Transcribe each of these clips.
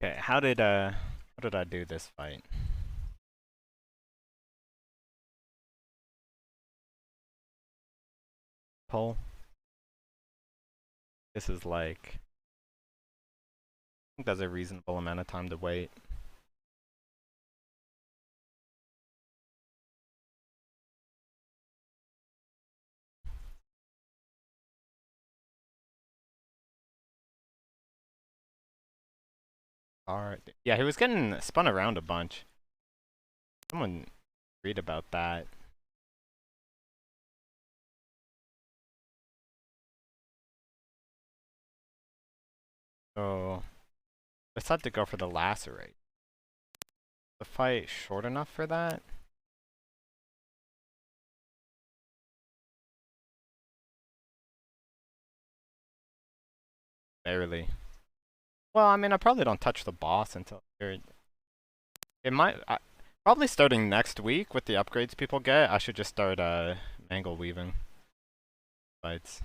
Okay, how did I do this fight? Pull. This is like, I think that's a reasonable amount of time to wait. Alright. Yeah, he was getting spun around a bunch. Someone read about that. So, decided to go for the lacerate. The fight short enough for that? Barely. Well, I mean, I probably don't touch the boss until it might. Probably starting next week with the upgrades people get, I should just start mangle weaving fights.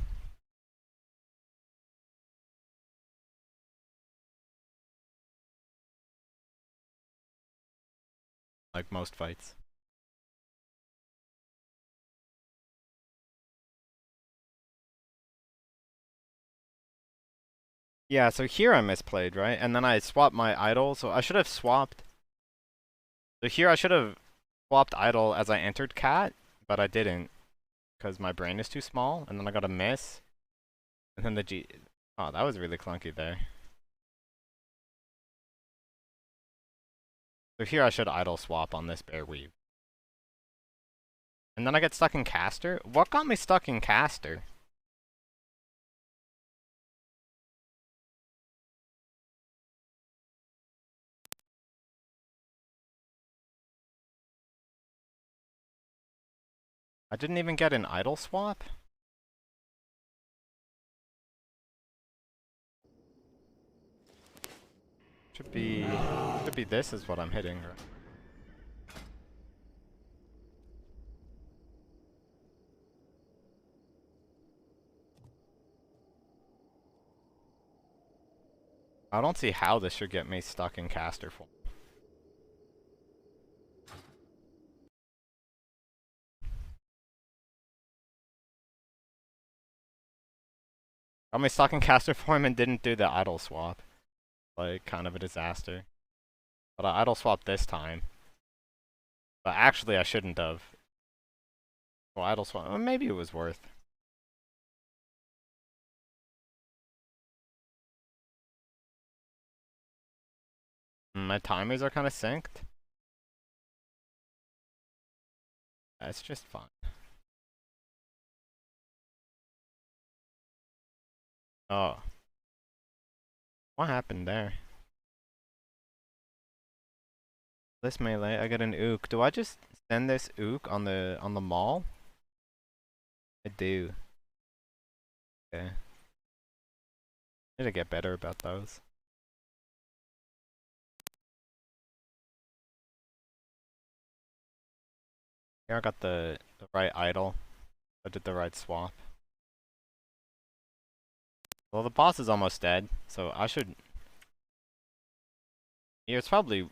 Like most fights. Yeah, so here I misplayed, right? And then I swapped my idol, so I should have swapped. So here I should have swapped idol as I entered cat, but I didn't. Because my brain is too small, and then I got a miss. And then the G... Oh, that was really clunky there. So here I should idol swap on this Bearweave. And then I get stuck in caster? What got me stuck in caster? I didn't even get an idol swap? Should be this is what I'm hitting. I don't see how this should get me stuck in caster form. Got me stuck in caster form and didn't do the idol swap. Like, kind of a disaster. But I idle swapped this time. But actually, I shouldn't have. Well, idle swap. Well, maybe it was worth. My timers are kind of synced. That's just fine. Oh. What happened there? This melee, I got an ook. Do I just send this ook on the mall? I do. Okay. Need to get better about those. Here I got the right idol. I did the right swap. Well, the boss is almost dead, so I should... Yeah, it's probably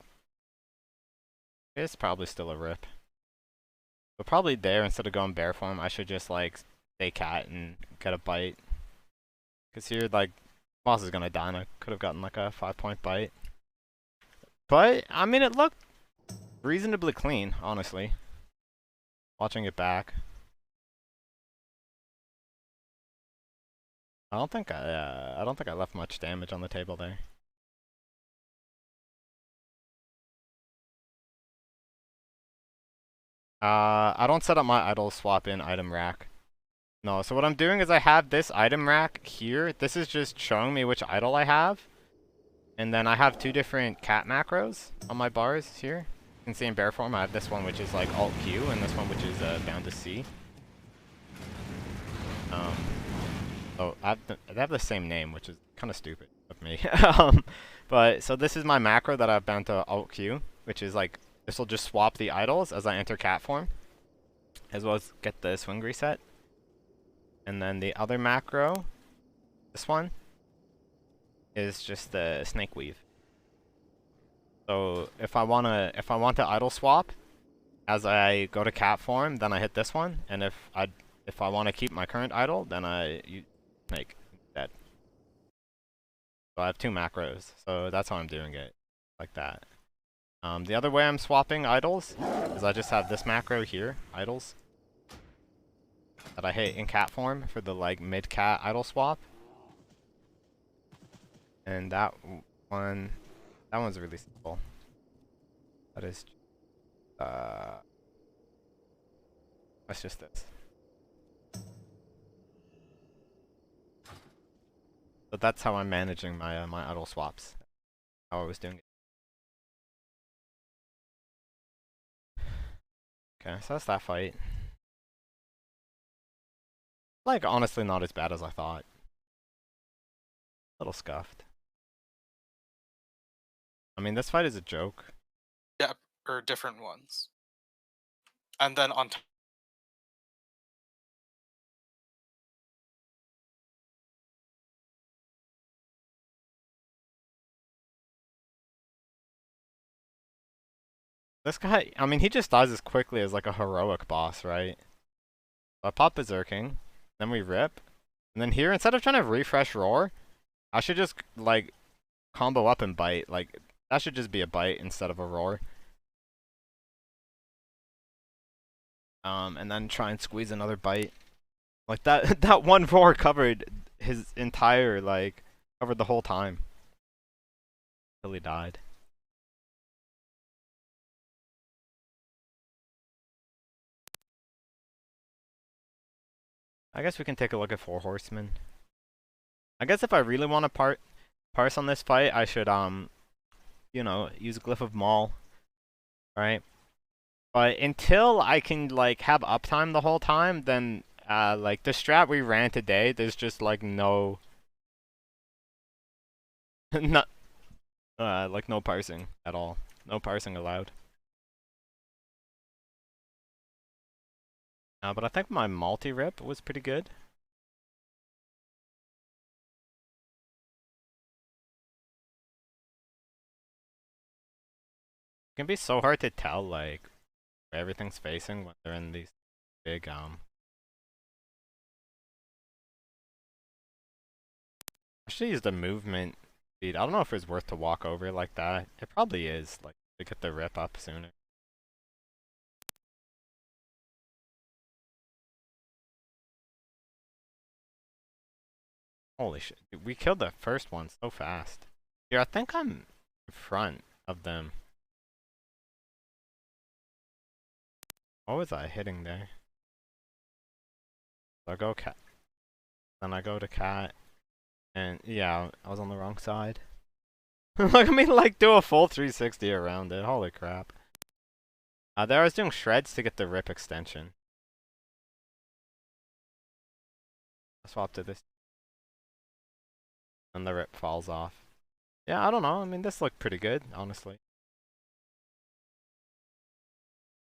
still a rip. But probably there, instead of going bear form, I should just, like, stay cat and get a bite. Because here, like, boss is gonna die, and I could have gotten, like, a 5-point bite. But, I mean, it looked reasonably clean, honestly. Watching it back. I don't think I left much damage on the table there. I don't set up my idol swap in item rack. No, so what I'm doing is I have this item rack here. This is just showing me which idol I have. And then I have two different cat macros on my bars here. You can see in bear form, I have this one which is like Alt Q, and this one which is bound to C. Oh, they have the same name, which is kind of stupid of me. But, so this is my macro that I've bound to Alt Q, which is like, this will just swap the idols as I enter cat form, as well as get the swing reset. And then the other macro, this one, is just the snake weave. So if I want to idle swap as I go to cat form, then I hit this one, and if I want to keep my current idle, then I like that. So I have two macros, so that's how I'm doing it, like that. The other way I'm swapping idles is I just have this macro here, idles, that I hit in cat form for the like mid cat idle swap, and one, that one's really simple. That is, that's just this. So that's how I'm managing my my idle swaps. How I was doing it. Okay, so that's that fight. Like honestly, not as bad as I thought. A little scuffed. I mean, this fight is a joke. Yeah, or different ones. And then on This guy, I mean, he just dies as quickly as like a heroic boss, right? So I pop Berserking, then we rip, and then here, instead of trying to refresh roar, I should just like combo up and bite. Like that should just be a bite instead of a roar. And then try and squeeze another bite. Like that that one roar covered his entire like covered the whole time till he died. I guess we can take a look at Four Horsemen. I guess if I really want to parse on this fight, I should you know, use Glyph of Maul, right? But until I can like have uptime the whole time, then like the strat we ran today, there's just like no not like no parsing at all. No parsing allowed. But I think my multi-rip was pretty good. It can be so hard to tell like where everything's facing when they're in these big I should use the movement speed. I don't know if it's worth to walk over like that. It probably is, like to get the rip up sooner. Holy shit. Dude, we killed the first one so fast. Here, I think I'm in front of them. What was I hitting there? So I go cat. Then I go to cat. And yeah, I was on the wrong side. Look at me like do a full 360 around it. Holy crap. There I was doing shreds to get the rip extension. I swap to this. And the rip falls off. Yeah, I don't know. I mean, this looked pretty good, honestly.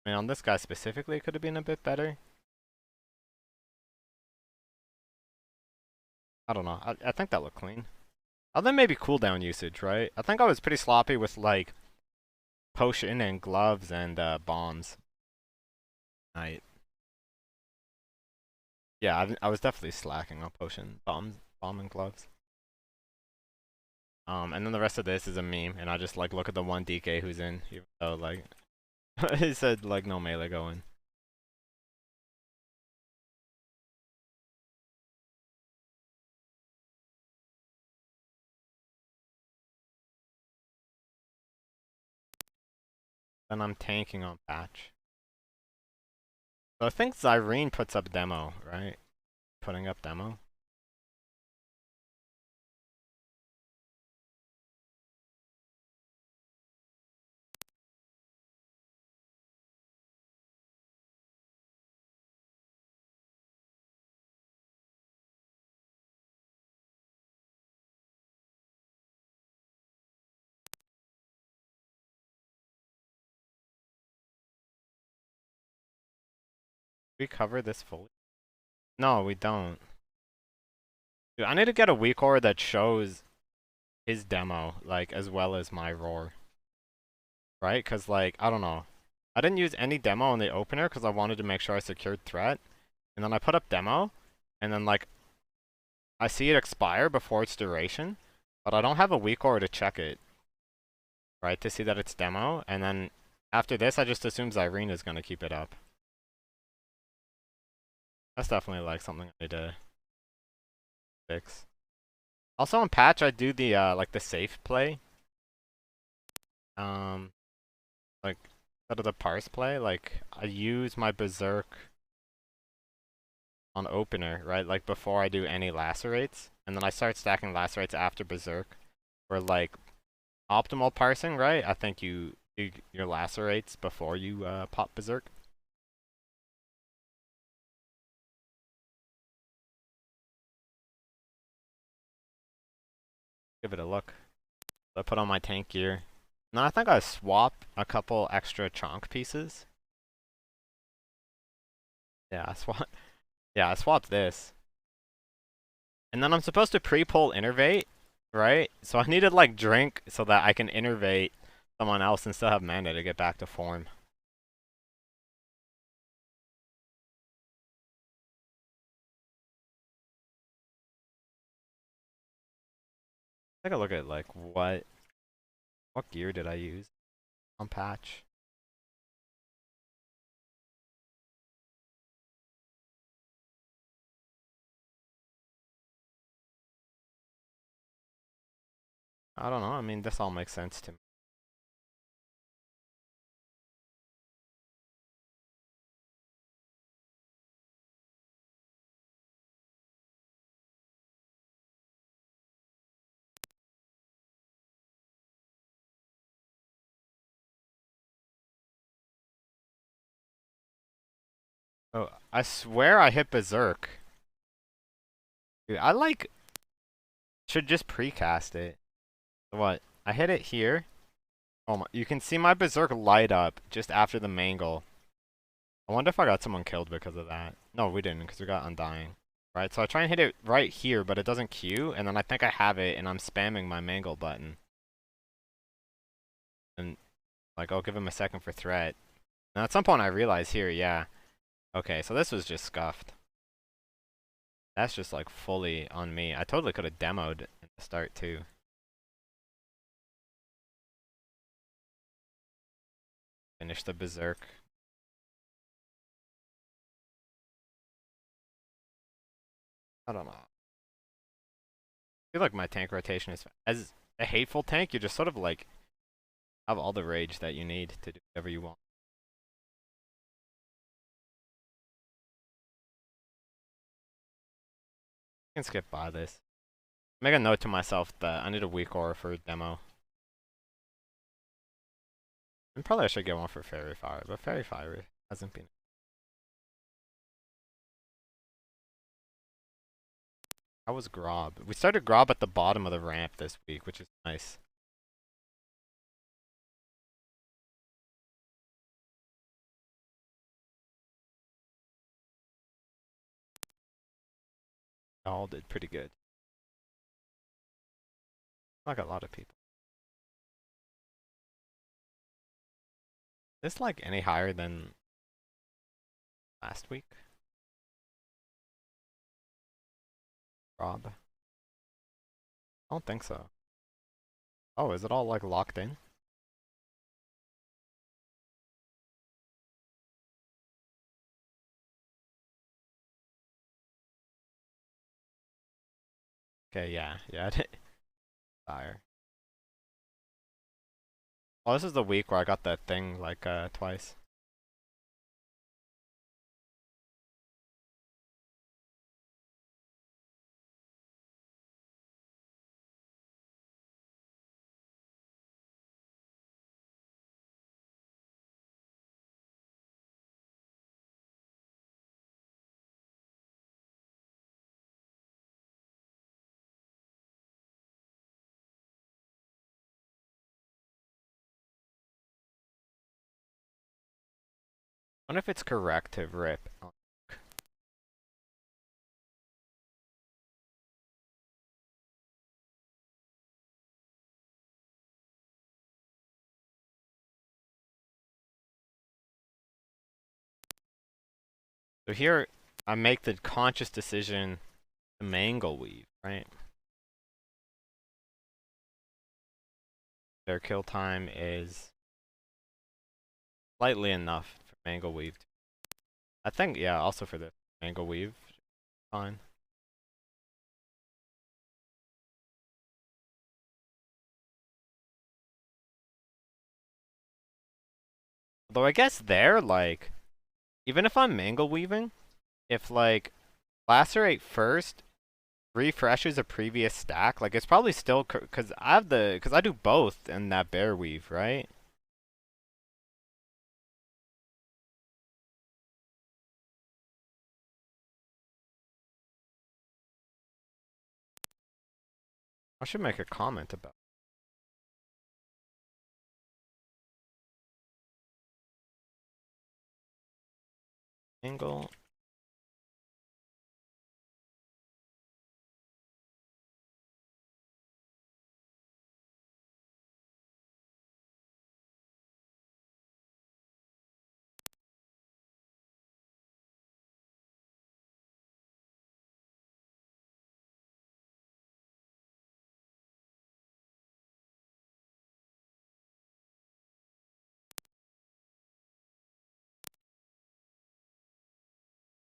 I mean, on this guy specifically, it could have been a bit better. I don't know. I think that looked clean. Other than maybe cooldown usage, right? I think I was pretty sloppy with, like, potion and gloves and bombs. Right. Yeah, I was definitely slacking on potion, bomb, and gloves. And then the rest of this is a meme, and I just, like, look at the one DK who's in, even though, like, he said, like, no melee going. Then I'm tanking on patch. So I think Zyrene puts up demo, right? Putting up demo. We cover this fully? No, we don't. Dude, I need to get a weak ore that shows his demo, like, as well as my roar. right? Because, like, I don't know. I didn't use any demo in the opener because I wanted to make sure I secured threat. And then I put up demo, and then, like, I see it expire before its duration, but I don't have a weak aura to check it, right? To see that it's demo. And then after this, I just assume Irene is going to keep it up. That's definitely, like, something I need to fix. Also, in patch, I do the, like, the safe play. Like, instead of the parse play, like, I use my berserk on opener, right? Like, before I do any lacerates. And then I start stacking lacerates after berserk. For, like, optimal parsing, right? I think you do your lacerates before you pop berserk. Give it a look. So I put on my tank gear. Now I think I swap a couple extra chonk pieces. Yeah, I swap. Yeah, I swapped this. And then I'm supposed to pre-pull innervate, right? So I need to like drink so that I can innervate someone else and still have mana to get back to form. Take a look at like what gear did I use on patch? I don't know. I mean, this all makes sense to me. Oh, I swear I hit berserk. Dude, I like should just precast it. What? I hit it here. Oh my! You can see my berserk light up just after the mangle. I wonder if I got someone killed because of that. No, we didn't, because we got Undying. Right, so I try and hit it right here, but it doesn't queue, and then I think I have it, and I'm spamming my mangle button. And, like, I'll give him a second for threat. Now, at some point I realize here, yeah. Okay, so this was just scuffed. That's just, like, fully on me. I totally could have demoed at the start, too. Finish the berserk. I don't know. I feel like my tank rotation is... As a hateful tank, you just sort of, like, have all the rage that you need to do whatever you want. I can skip by this. Make a note to myself that I need a weak aura for a demo. And probably I should get one for Fairy Fire, but Fairy Fire hasn't been. How was Grob? We started Grob at the bottom of the ramp this week, which is nice. All did pretty good. Like a lot of people. Is like any higher than last week? Rob? I don't think so. Oh, is it all like locked in? Okay, yeah, yeah, I did. Fire. Oh, this is the week where I got that thing like twice. I wonder if it's correct to rip. So here, I make the conscious decision to mangle weave, right? Their kill time is slightly enough for mangle weave. I think, yeah, also for the mangle weave, fine. Although I guess there, like, even if I'm mangle weaving, if like lacerate first refreshes a previous stack, like it's probably still because I do both in that bear weave, right? I should make a comment about angle.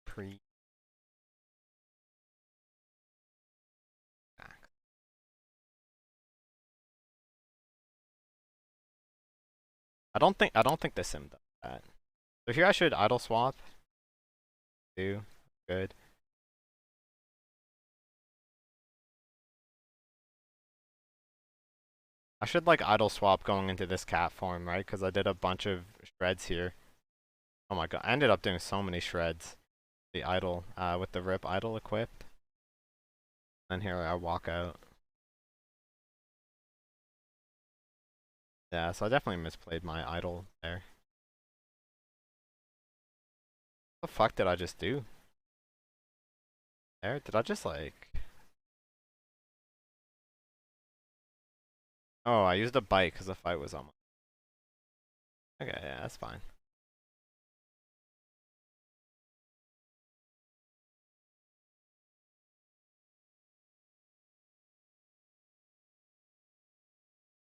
Pre. I don't think the sim does that. So here I should idle swap. Do good. I should like idle swap going into this cat form, right? Because I did a bunch of shreds here. Oh my god, I ended up doing so many shreds. The idle, with the rip idle equipped. And here I walk out. Yeah, so I definitely misplayed my idle there. What the fuck did I just do? There? Did I just like... Oh, I used a bite because the fight was almost... Okay, yeah, that's fine.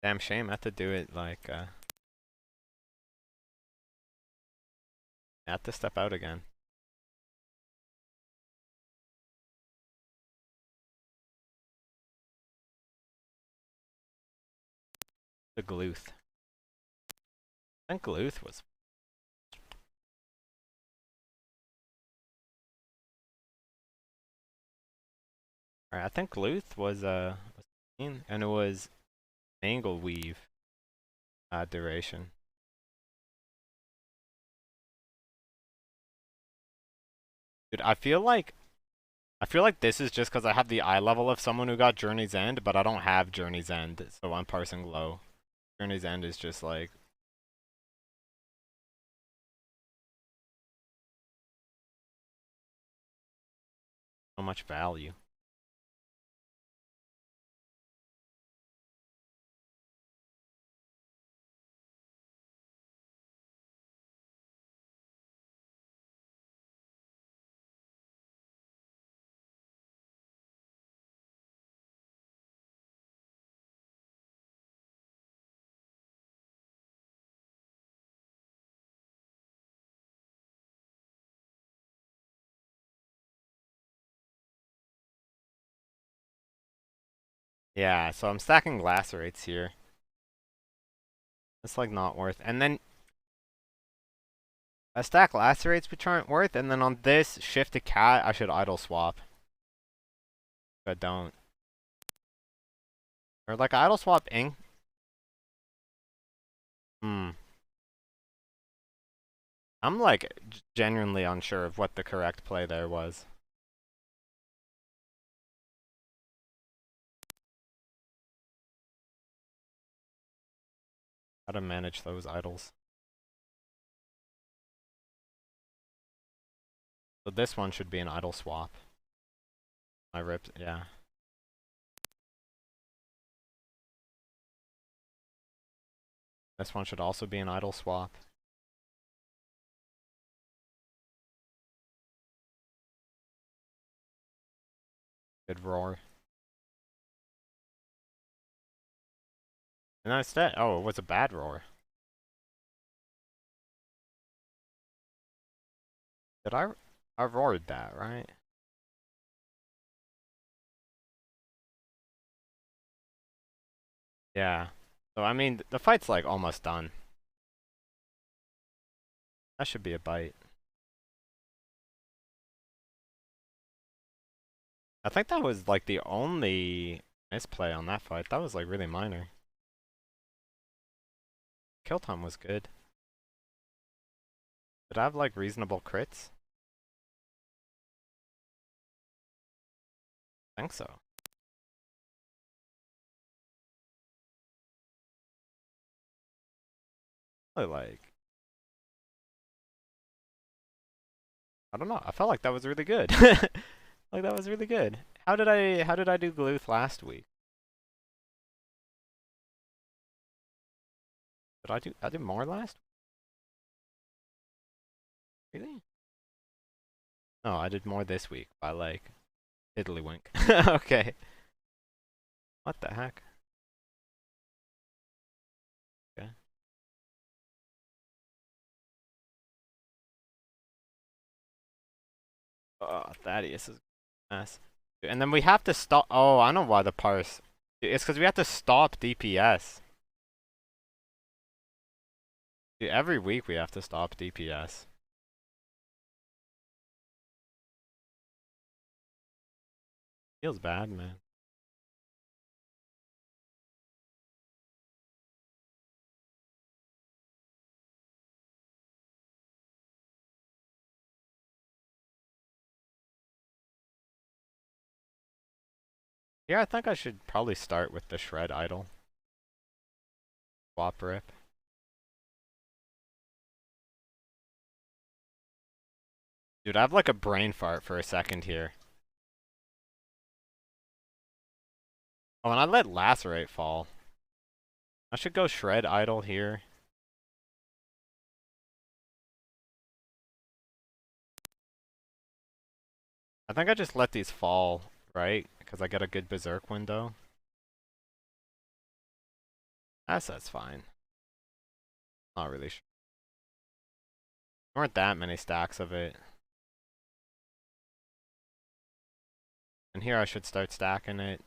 Damn shame, I had to do it like, I had to step out again. The Gluth. I think Gluth was... Alright, I think Gluth was, and it was angle weave, duration. Dude, I feel like this is just because I have the eye level of someone who got Journey's End, but I don't have Journey's End, so I'm parsing low. Journey's End is just like... so much value. Yeah, so I'm stacking lacerates here. It's like not worth. And then I stack lacerates which aren't worth, and then on this shift to cat, I should idle swap. But don't. Or like idle swap ink. Hmm. I'm like genuinely unsure of what the correct play there was. How to manage those idles. So this one should be an idle swap. I ripped, yeah. This one should also be an idle swap. Good roar. And instead, oh, it was a bad roar. Did I roared that, right? Yeah. So, I mean, the fight's like almost done. That should be a bite. I think that was like the only misplay on that fight. That was like really minor. Kill time was good. Did I have like reasonable crits? I think so. Really like, I don't know. I felt like that was really good. Like that was really good. How did I do Gluth last week? I did more last week? Really? No, I did more this week by like Tiddlywink. Okay. What the heck? Okay. Oh, Thaddeus is a mess. And then we have to stop. Oh, I know why the parse. It's because we have to stop DPS. Dude, every week we have to stop DPS. Feels bad, man. Yeah, I think I should probably start with the Shred Idol. Swap rip. Dude, I have like a brain fart for a second here. Oh, and I let Lacerate fall. I should go Shred Idol here. I think I just let these fall, right? Because I get a good Berserk window. That's fine. Not really sure. There weren't that many stacks of it. And here I should start stacking it.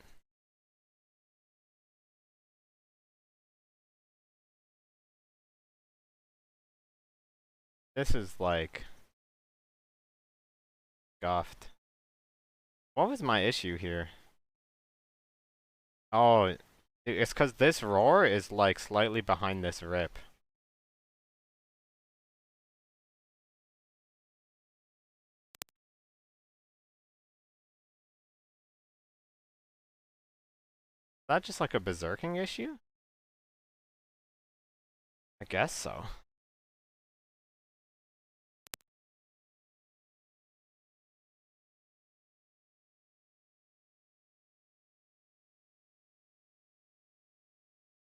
This is like scuffed. What was my issue here? Oh, it's because this roar is like slightly behind this rip. Is that just like a berserking issue? I guess so.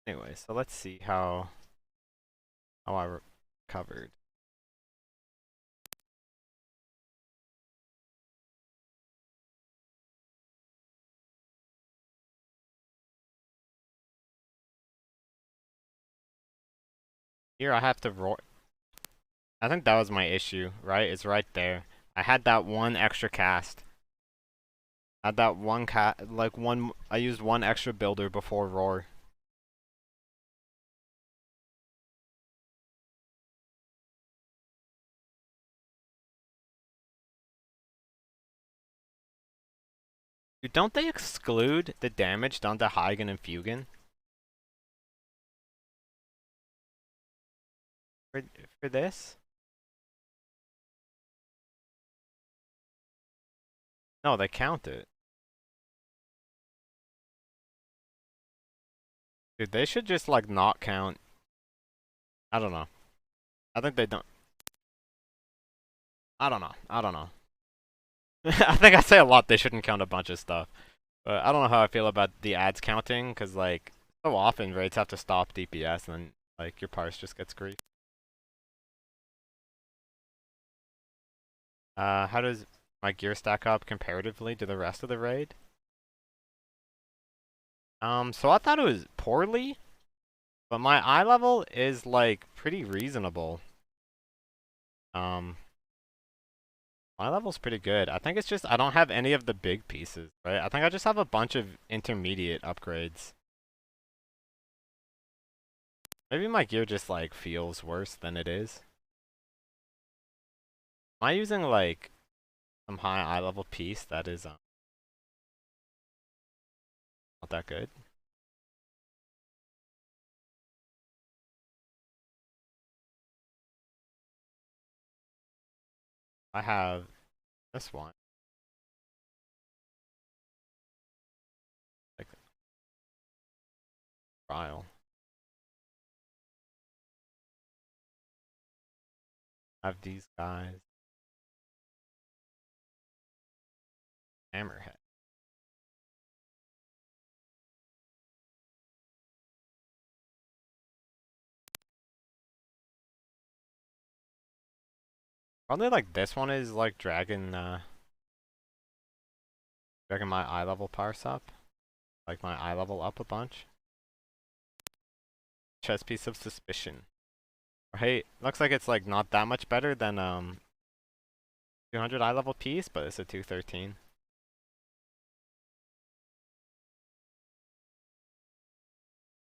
Anyway, so let's see how I recovered. Here I have to roar. I think that was my issue, right? It's right there. I had that one extra cast. I had that one I used one extra builder before roar. Dude, don't they exclude the damage done to Huygen and Fugen? For, for this? No, they count it. Dude, they should just like not count. I don't know. I think they don't. I don't know. I don't know. I think I say a lot they shouldn't count a bunch of stuff. But I don't know how I feel about the ads counting, because like so often raids have to stop DPS and then like your parse just gets grief. How does my gear stack up comparatively to the rest of the raid? So I thought it was poorly, but my eye level is like pretty reasonable. Um, my level's pretty good. I think it's just I don't have any of the big pieces, right? I think I just have a bunch of intermediate upgrades. Maybe my gear just like feels worse than it is. Am I using like some high eye level piece that is not that good? I have this one, like trial. I have these guys, hammerhead. Probably like this one is like dragging my eye level parse up, like my eye level up a bunch. Chess piece of suspicion. Right, looks like it's like not that much better than 200 eye level piece, but it's a 213.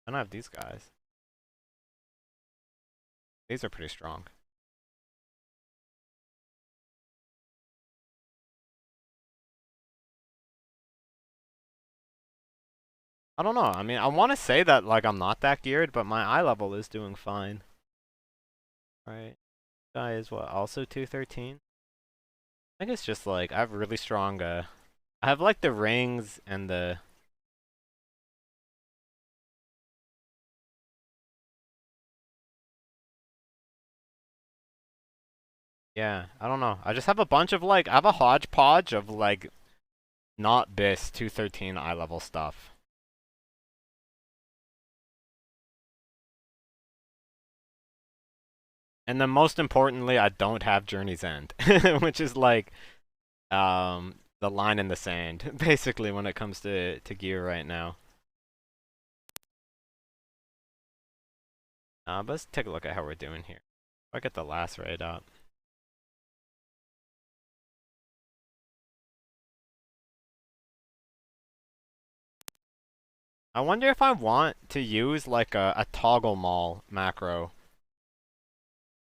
Then I have these guys. These are pretty strong. I don't know. I mean, I want to say that like I'm not that geared, but my eye level is doing fine. Right. Guy is what? Also 213? I think it's just like I have really strong I have like the rings and the yeah, I don't know. I just have a bunch of like I have a hodgepodge of like not BIS 213 eye level stuff. And then most importantly, I don't have Journey's End, which is like the line in the sand basically when it comes to gear right now. But let's take a look at how we're doing here. If I get the lacerate up. I wonder if I want to use like a toggle mall macro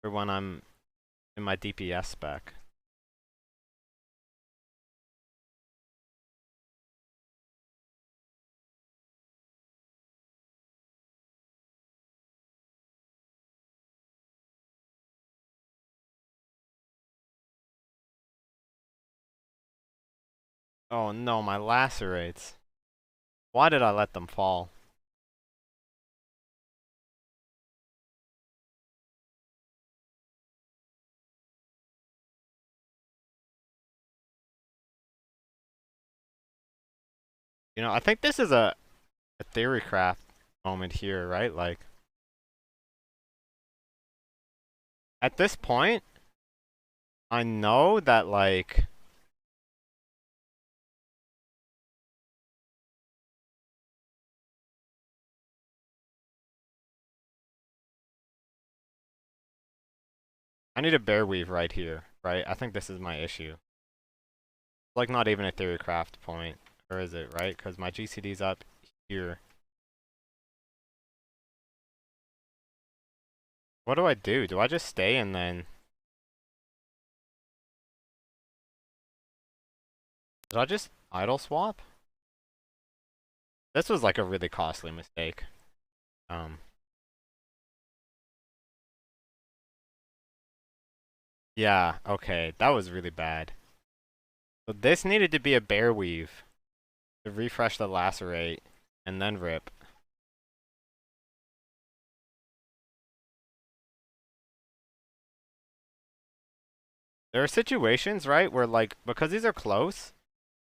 for when I'm in my DPS spec. Oh no, my lacerates. Why did I let them fall? You know, I think this is a theory craft moment here, right? Like, at this point, I know that like I need a bear weave right here, right? I think this is my issue. Like not even a theory craft point, or is it, right? Because my GCD's up here. What do I do? Do I just stay and then... Did I just idle swap? This was like a really costly mistake. Um, yeah, okay, that was really bad. So this needed to be a bear weave to refresh the lacerate and then rip. There are situations, right, where like, because these are close,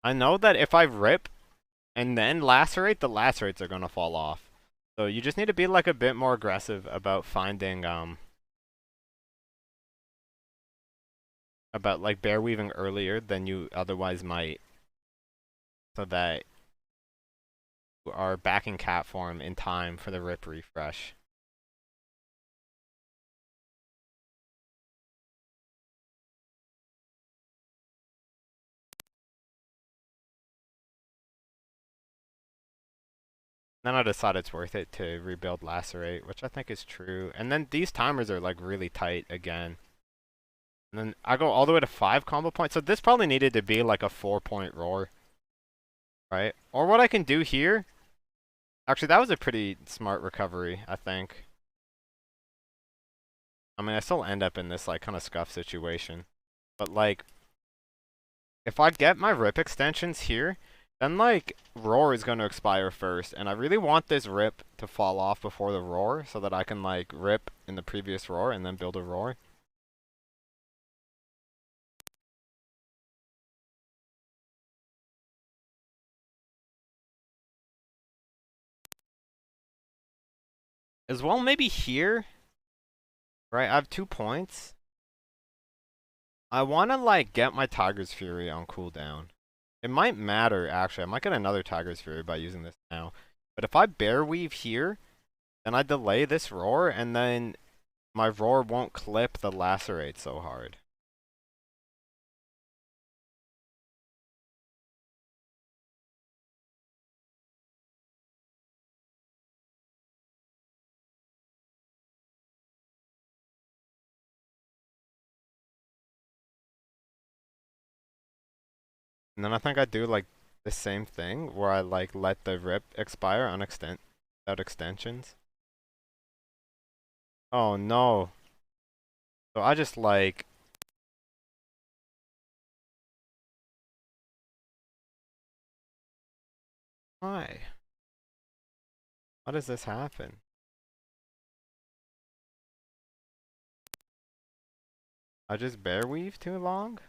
I know that if I rip and then lacerate, the lacerates are gonna fall off. So you just need to be like a bit more aggressive about finding about like bear weaving earlier than you otherwise might, so that our backing cat form in time for the rip refresh. Then I decided it's worth it to rebuild Lacerate, which I think is true. And then these timers are like really tight again. And then I go all the way to 5 combo points. So this probably needed to be like a 4-point roar. Right? Or what I can do here. Actually, that was a pretty smart recovery, I think. I mean, I still end up in this like kind of scuff situation. But like, if I get my rip extensions here, then like roar is going to expire first, and I really want this rip to fall off before the roar so that I can like rip in the previous roar and then build a roar. As well, maybe here, right? I have 2 points. I want to like get my Tiger's Fury on cooldown. It might matter actually. I might get another Tiger's Fury by using this now. But if I bear weave here, then I delay this roar, and then my roar won't clip the lacerate so hard. And then I think I do like the same thing where I like let the rip expire on without extensions. Oh no. So I just like why? Why does this happen? I just bear weave too long?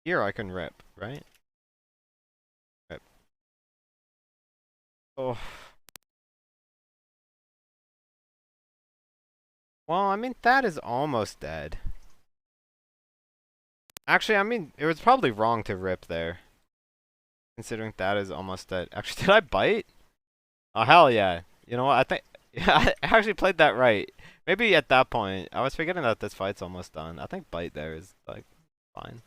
Here I can rip, right? Rip. Oh. Well, I mean, that is almost dead. Actually, I mean, it was probably wrong to rip there. Considering that is almost dead. Actually, did I bite? Oh, hell yeah. You know what? I think yeah, I actually played that right. Maybe at that point, I was forgetting that this fight's almost done. I think bite there is, like, fine.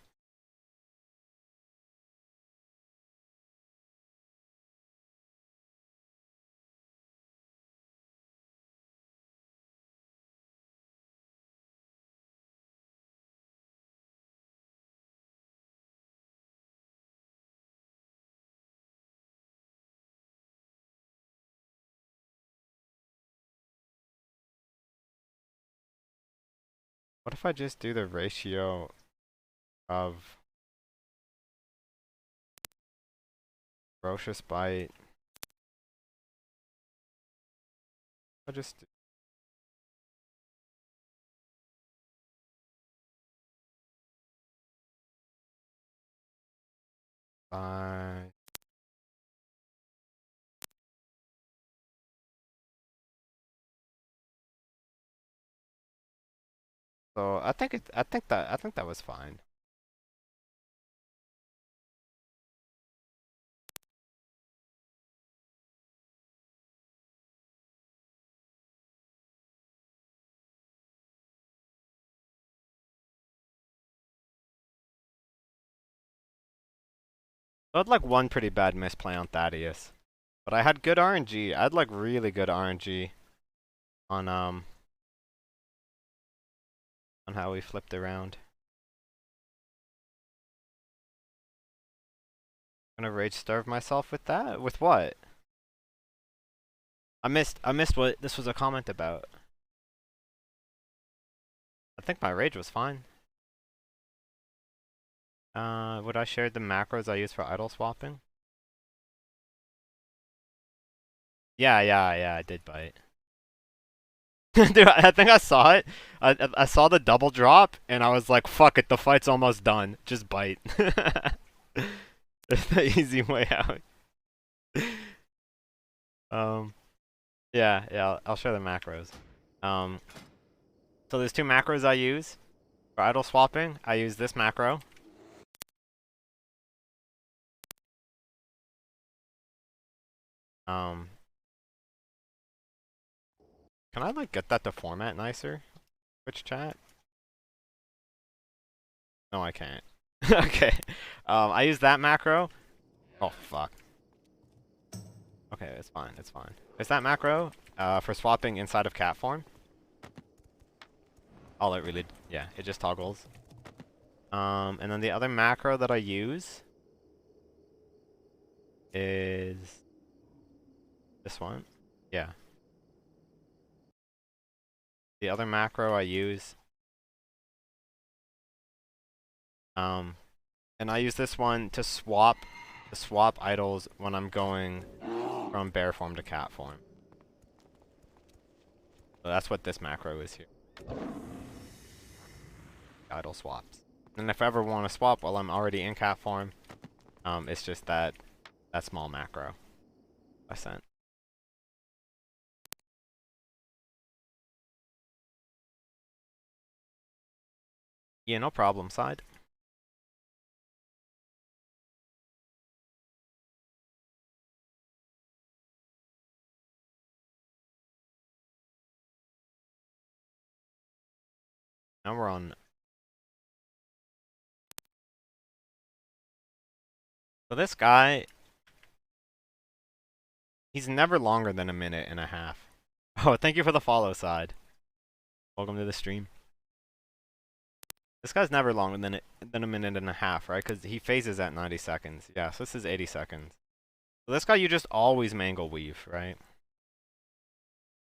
What if I just do the ratio of ferocious bite? I just do 5. So I think that was fine. I had like one pretty bad misplay on Thaddeus. But I had good RNG. I had like really good RNG on how we flipped around. Gonna rage starve myself with that? With what? I missed what this was a comment about. I think my rage was fine. Would I share the macros I use for idle swapping? Yeah, I did bite. Dude, I think I saw it. I saw the double drop, and I was like, fuck it, the fight's almost done. Just bite. It's the easy way out. Um, yeah, I'll show the macros. Um, so there's 2 macros I use for idle swapping. I use this macro, Um, can I like get that to format nicer? Which chat? No, I can't. Okay. I use that macro. Oh fuck. Okay, it's fine. It's fine. It's that macro for swapping inside of cat form. All it really, yeah, it just toggles. And then the other macro that I use is this one. Yeah. The other macro I use, and I use this one to swap idols when I'm going from bear form to cat form. So that's what this macro is here. Idle swaps. And if I ever want to swap while I'm already in cat form, it's just that small macro I sent. Yeah, no problem, side. Now we're on. So this guy, he's never longer than a minute and a half. Oh, thank you for the follow, side. Welcome to the stream. This guy's never longer than a minute and a half, right? Because he phases at 90 seconds. Yeah, so this is 80 seconds. So this guy you just always mangle weave, right?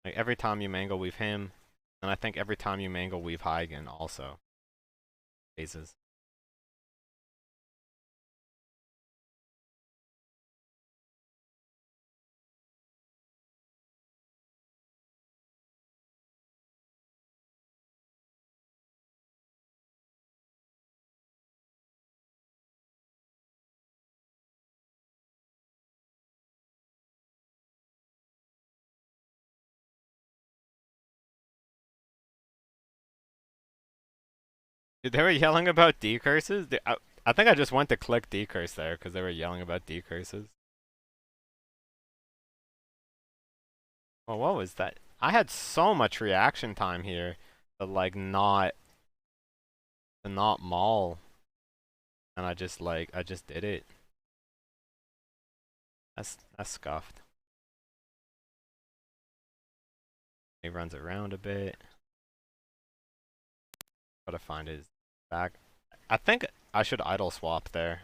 Like every time you mangle weave him, and I think every time you mangle weave Huygen also phases. Dude, they were yelling about decurses? I think I just went to click decurse there because they were yelling about decurses. Well, what was that? I had so much reaction time here to like not maul, and I just did it. That's scuffed. He runs around a bit. Gotta find his back. I think I should idle swap there.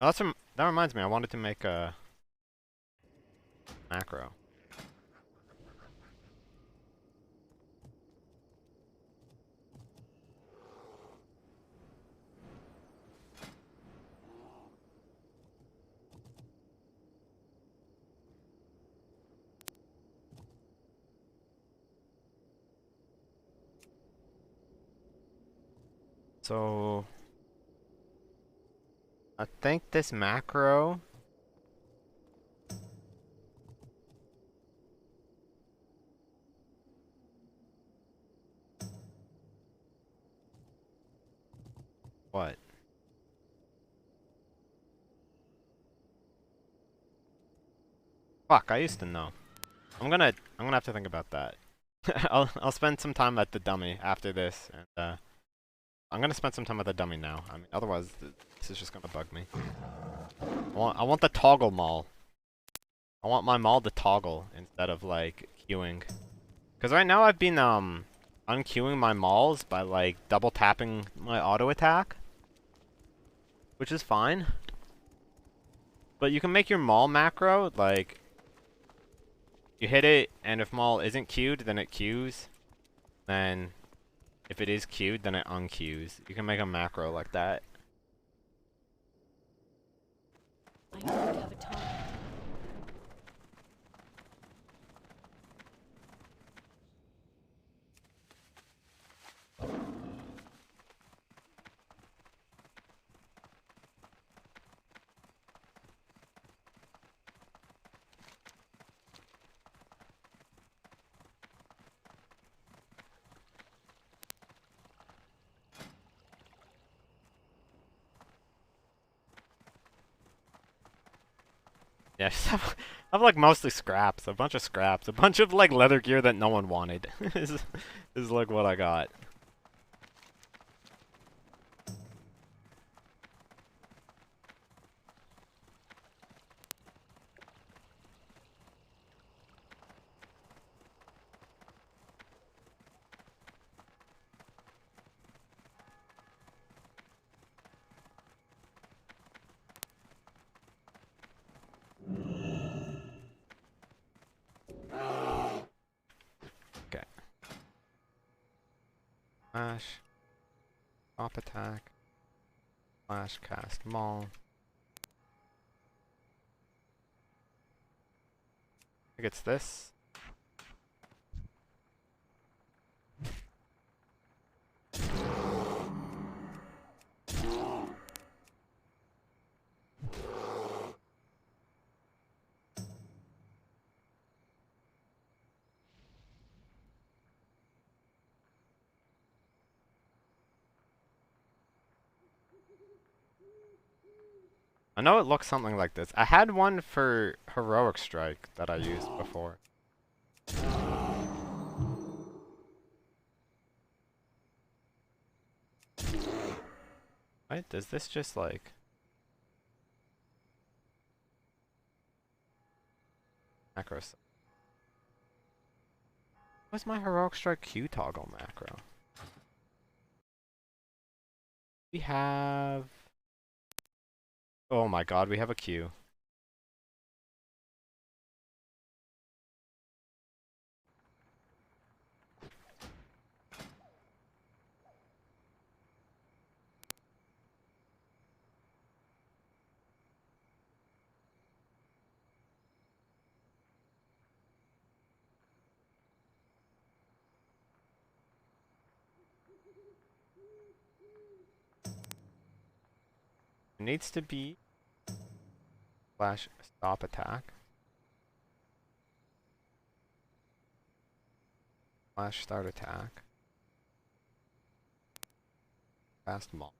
Oh, that reminds me, I wanted to make a macro. So I think this macro. What? Fuck, I used to know. I'm gonna have to think about that. I'll spend some time at the dummy after this, and I'm gonna spend some time at the dummy now. I mean, otherwise this is just gonna bug me. I want the toggle maul. I want my maul to toggle instead of like queuing. Cause right now I've been unqueuing my mauls by like double tapping my auto attack, which is fine. But you can make your maul macro like you hit it, and if maul isn't queued, then it queues. Then if it is queued, then it unqueues. You can make a macro like that. I don't have a target. Yeah, I have like mostly scraps, a bunch of scraps, a bunch of like leather gear that no one wanted. is like what I got. Okay. Flash. Top attack. Flash cast maul. I think it's this. I know it looks something like this. I had one for Heroic Strike that I used before. Right? Does this just like... macros? What's my Heroic Strike Q toggle macro? We have... oh my god, we have a Q. It needs to be flash stop attack. Flash start attack. Fast maul.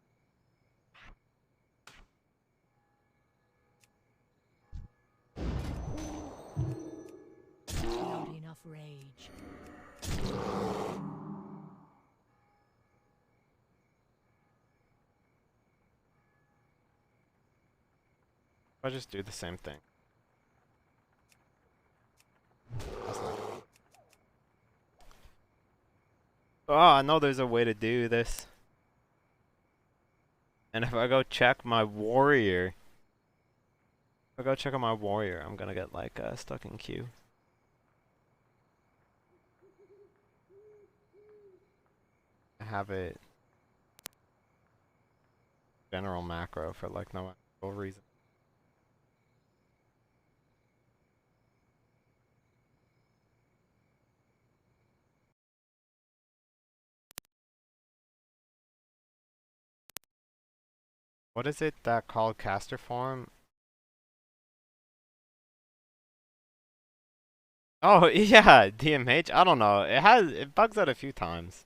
Not enough rage. I just do the same thing. That's not good. Oh, I know there's a way to do this. And if I go check my warrior, if I go check on my warrior, I'm gonna get like stuck in Q. I have it general macro for like no actual reason. What is it that called caster form? Oh yeah, DMH. I don't know. It bugs out a few times.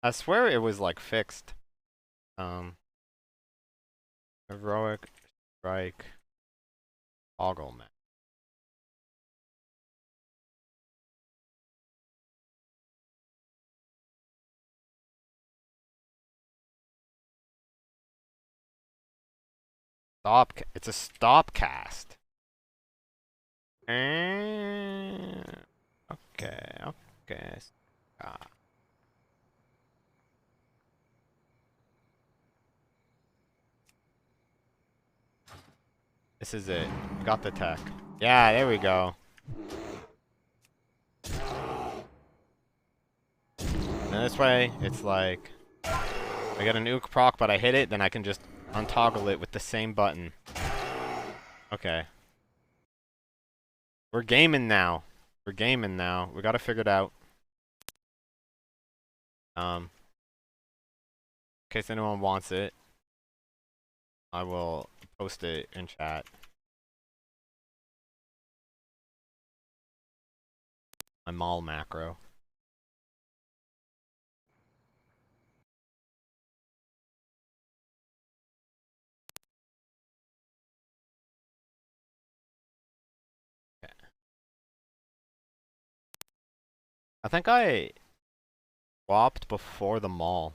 I swear it was like fixed. Heroic strike toggle man. It's a stop cast. Okay, okay. Ah. This is it. Got the tech. Yeah, there we go. And this way, it's like I get a nuke proc, but I hit it, then I can just untoggle it with the same button. Okay. We're gaming now. We're gaming now. We gotta figure it out. In case anyone wants it, I will post it in chat. My maul macro. I think I swapped before the mall.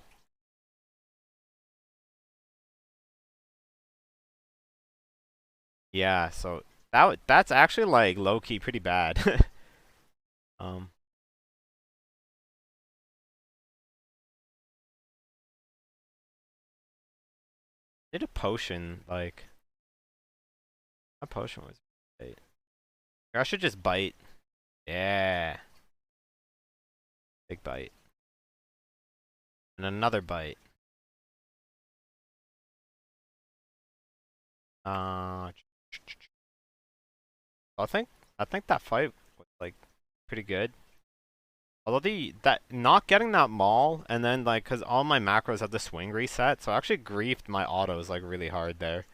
Yeah, so that's actually like low key pretty bad. um Did a potion like a potion was great. I should just bite. Yeah. Big bite. And another bite. Uh I think that fight was like pretty good. Although that not getting that maul and then like cause all my macros have the swing reset, so I actually griefed my autos like really hard there.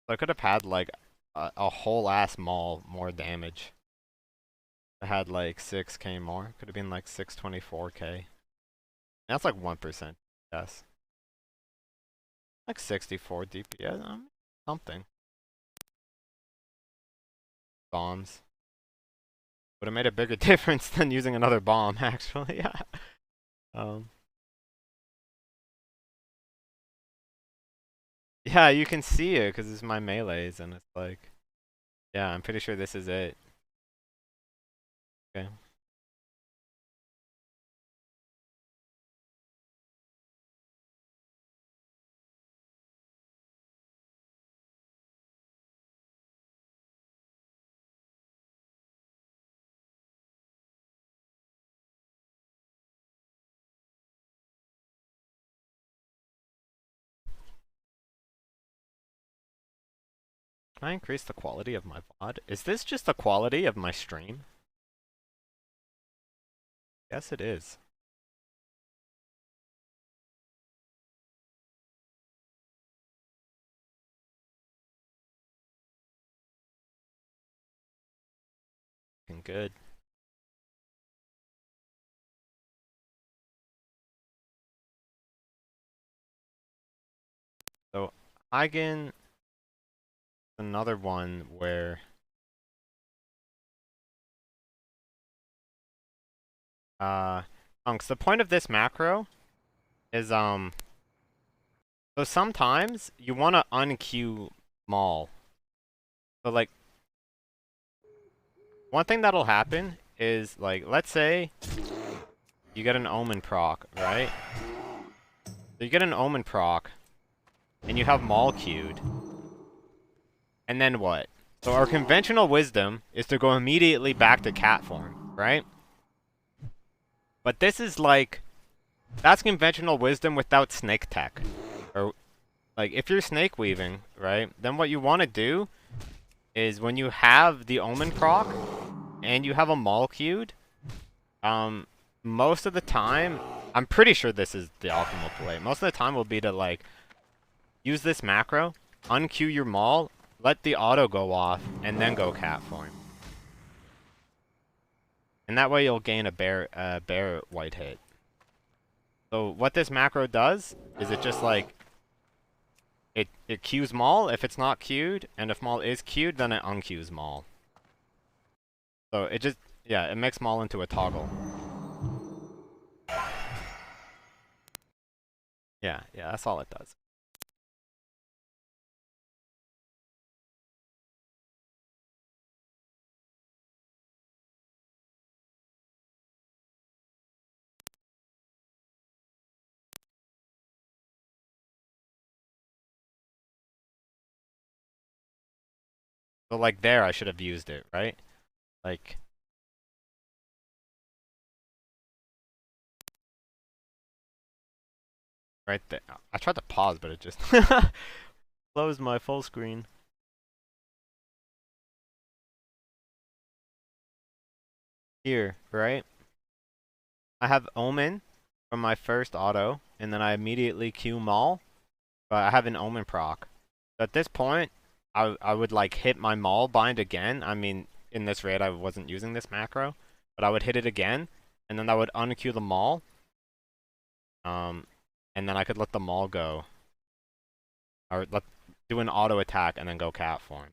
So I could have had like a whole ass maul more damage. I had like 6k more. Could have been like 624k. That's like 1%. Yes. Like 64 DPS. Something. Bombs. Would have made a bigger difference than using another bomb, actually. Yeah. Um. Yeah, you can see it because it's my melees, and it's like, yeah, I'm pretty sure this is it. Okay. Can I increase the quality of my VoD? Is this just the quality of my stream? Yes, it is. Looking good. So, Hagen, another one where the point of this macro is so sometimes you want to unqueue Maul. So like one thing that'll happen is like let's say you get an Omen proc, right? So you get an Omen proc and you have Maul queued. And then what? So our conventional wisdom is to go immediately back to cat form, right? But this is like that's conventional wisdom without snake tech. Or like if you're snake weaving, right? Then what you want to do is when you have the Omen proc and you have a Maul queued, most of the time, I'm pretty sure this is the optimal play. Most of the time will be to like use this macro, unqueue your Maul, let the auto go off, and then go cat form. And that way you'll gain a bear white hit. So what this macro does is it just like it queues Maul if it's not queued, and if Maul is queued, then it unqueues Maul. So it just yeah, it makes Maul into a toggle. Yeah, that's all it does. So like there, I should have used it, right? Like right there. I tried to pause, but it just closed my full screen. Here, right? I have Omen from my first auto, and then I immediately Q Maul, but I have an Omen proc. So at this point, I would like hit my Maul bind again. I mean, in this raid I wasn't using this macro, but I would hit it again, and then I would unqueue the Maul. And then I could let the Maul go. Or do an auto attack and then go cat form.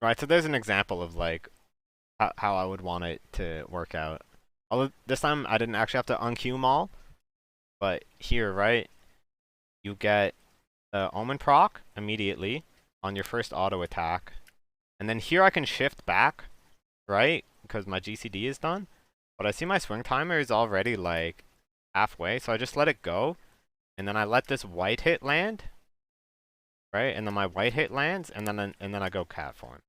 Right, so there's an example of like how I would want it to work out. Although this time I didn't actually have to unqueue them all, but here, right, you get the Omen proc immediately on your first auto attack. And then here I can shift back, right, because my GCD is done. But I see my swing timer is already like halfway, so I just let it go. And then I let this white hit land, right? And then my white hit lands, and then I go cat form.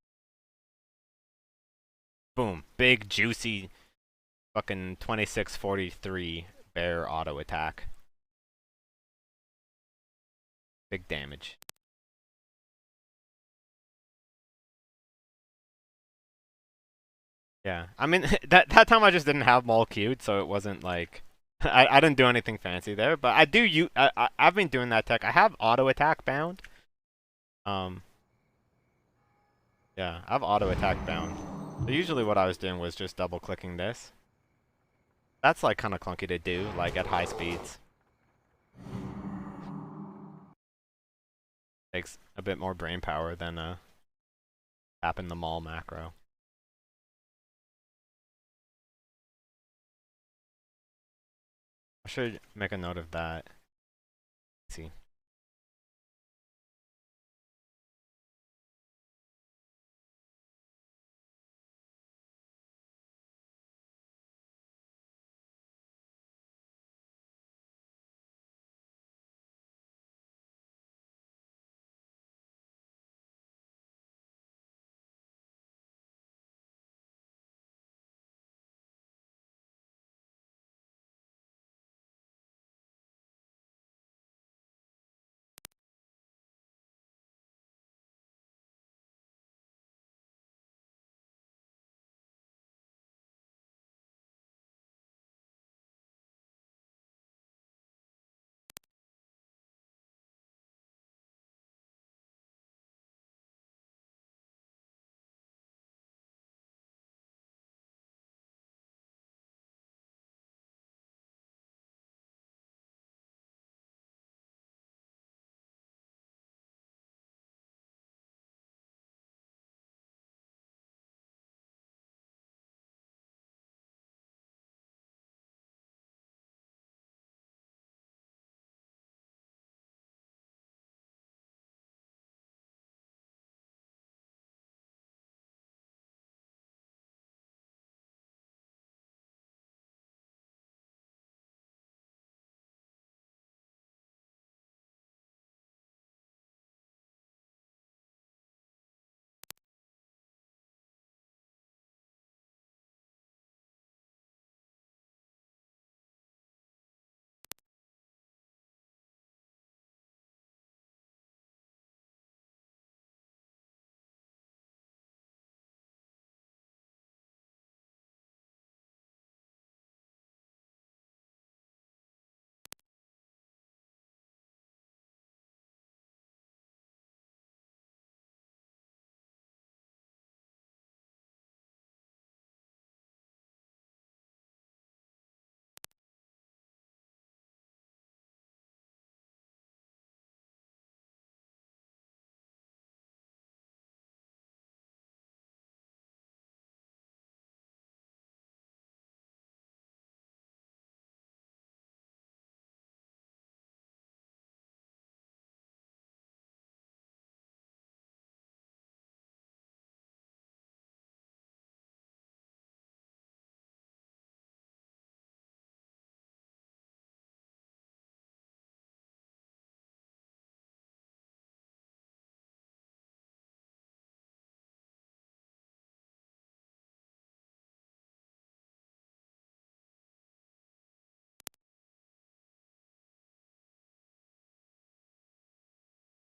Boom. Big, juicy, fucking 2643 bear auto attack. Big damage. Yeah. I mean, that time I just didn't have them all queued, so it wasn't like... I didn't do anything fancy there, but I do I've been doing that tech. I have auto attack bound. Um, yeah, I have auto attack bound. So usually what I was doing was just double clicking this. That's like kind of clunky to do, like at high speeds. Takes a bit more brain power than tapping the mall macro. I should make a note of that. Let's see.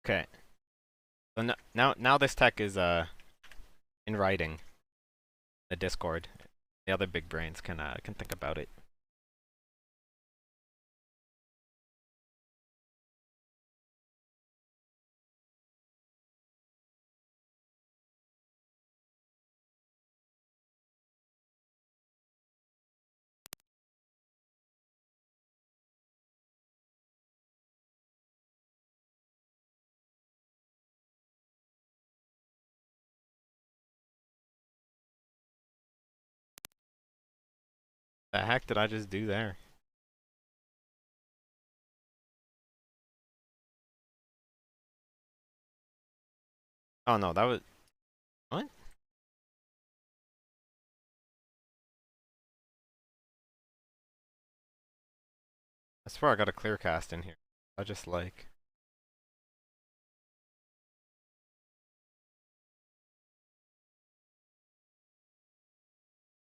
Okay. So now this tech is in writing. The Discord. The other big brains can think about it. The heck did I just do there? Oh no, that was... What? I swear I got a clear cast in here. I just like...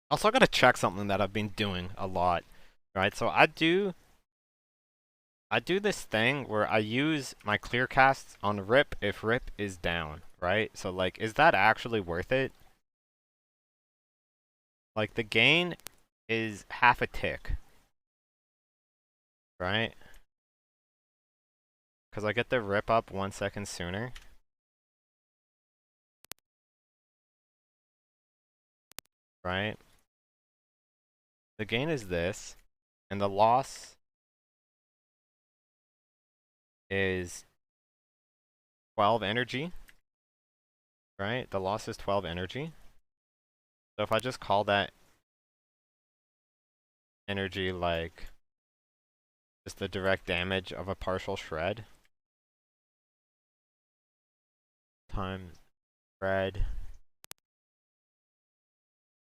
Also, I gotta check something that I've been doing a lot, right? So I do this thing where I use my clear casts on rip if rip is down, right? So like, is that actually worth it? Like the gain is half a tick, right? Because I get the rip up 1 second sooner. Right? The gain is this, and the loss is 12 energy, right? The loss is 12 energy. So if I just call that energy like just the direct damage of a partial shred times shred.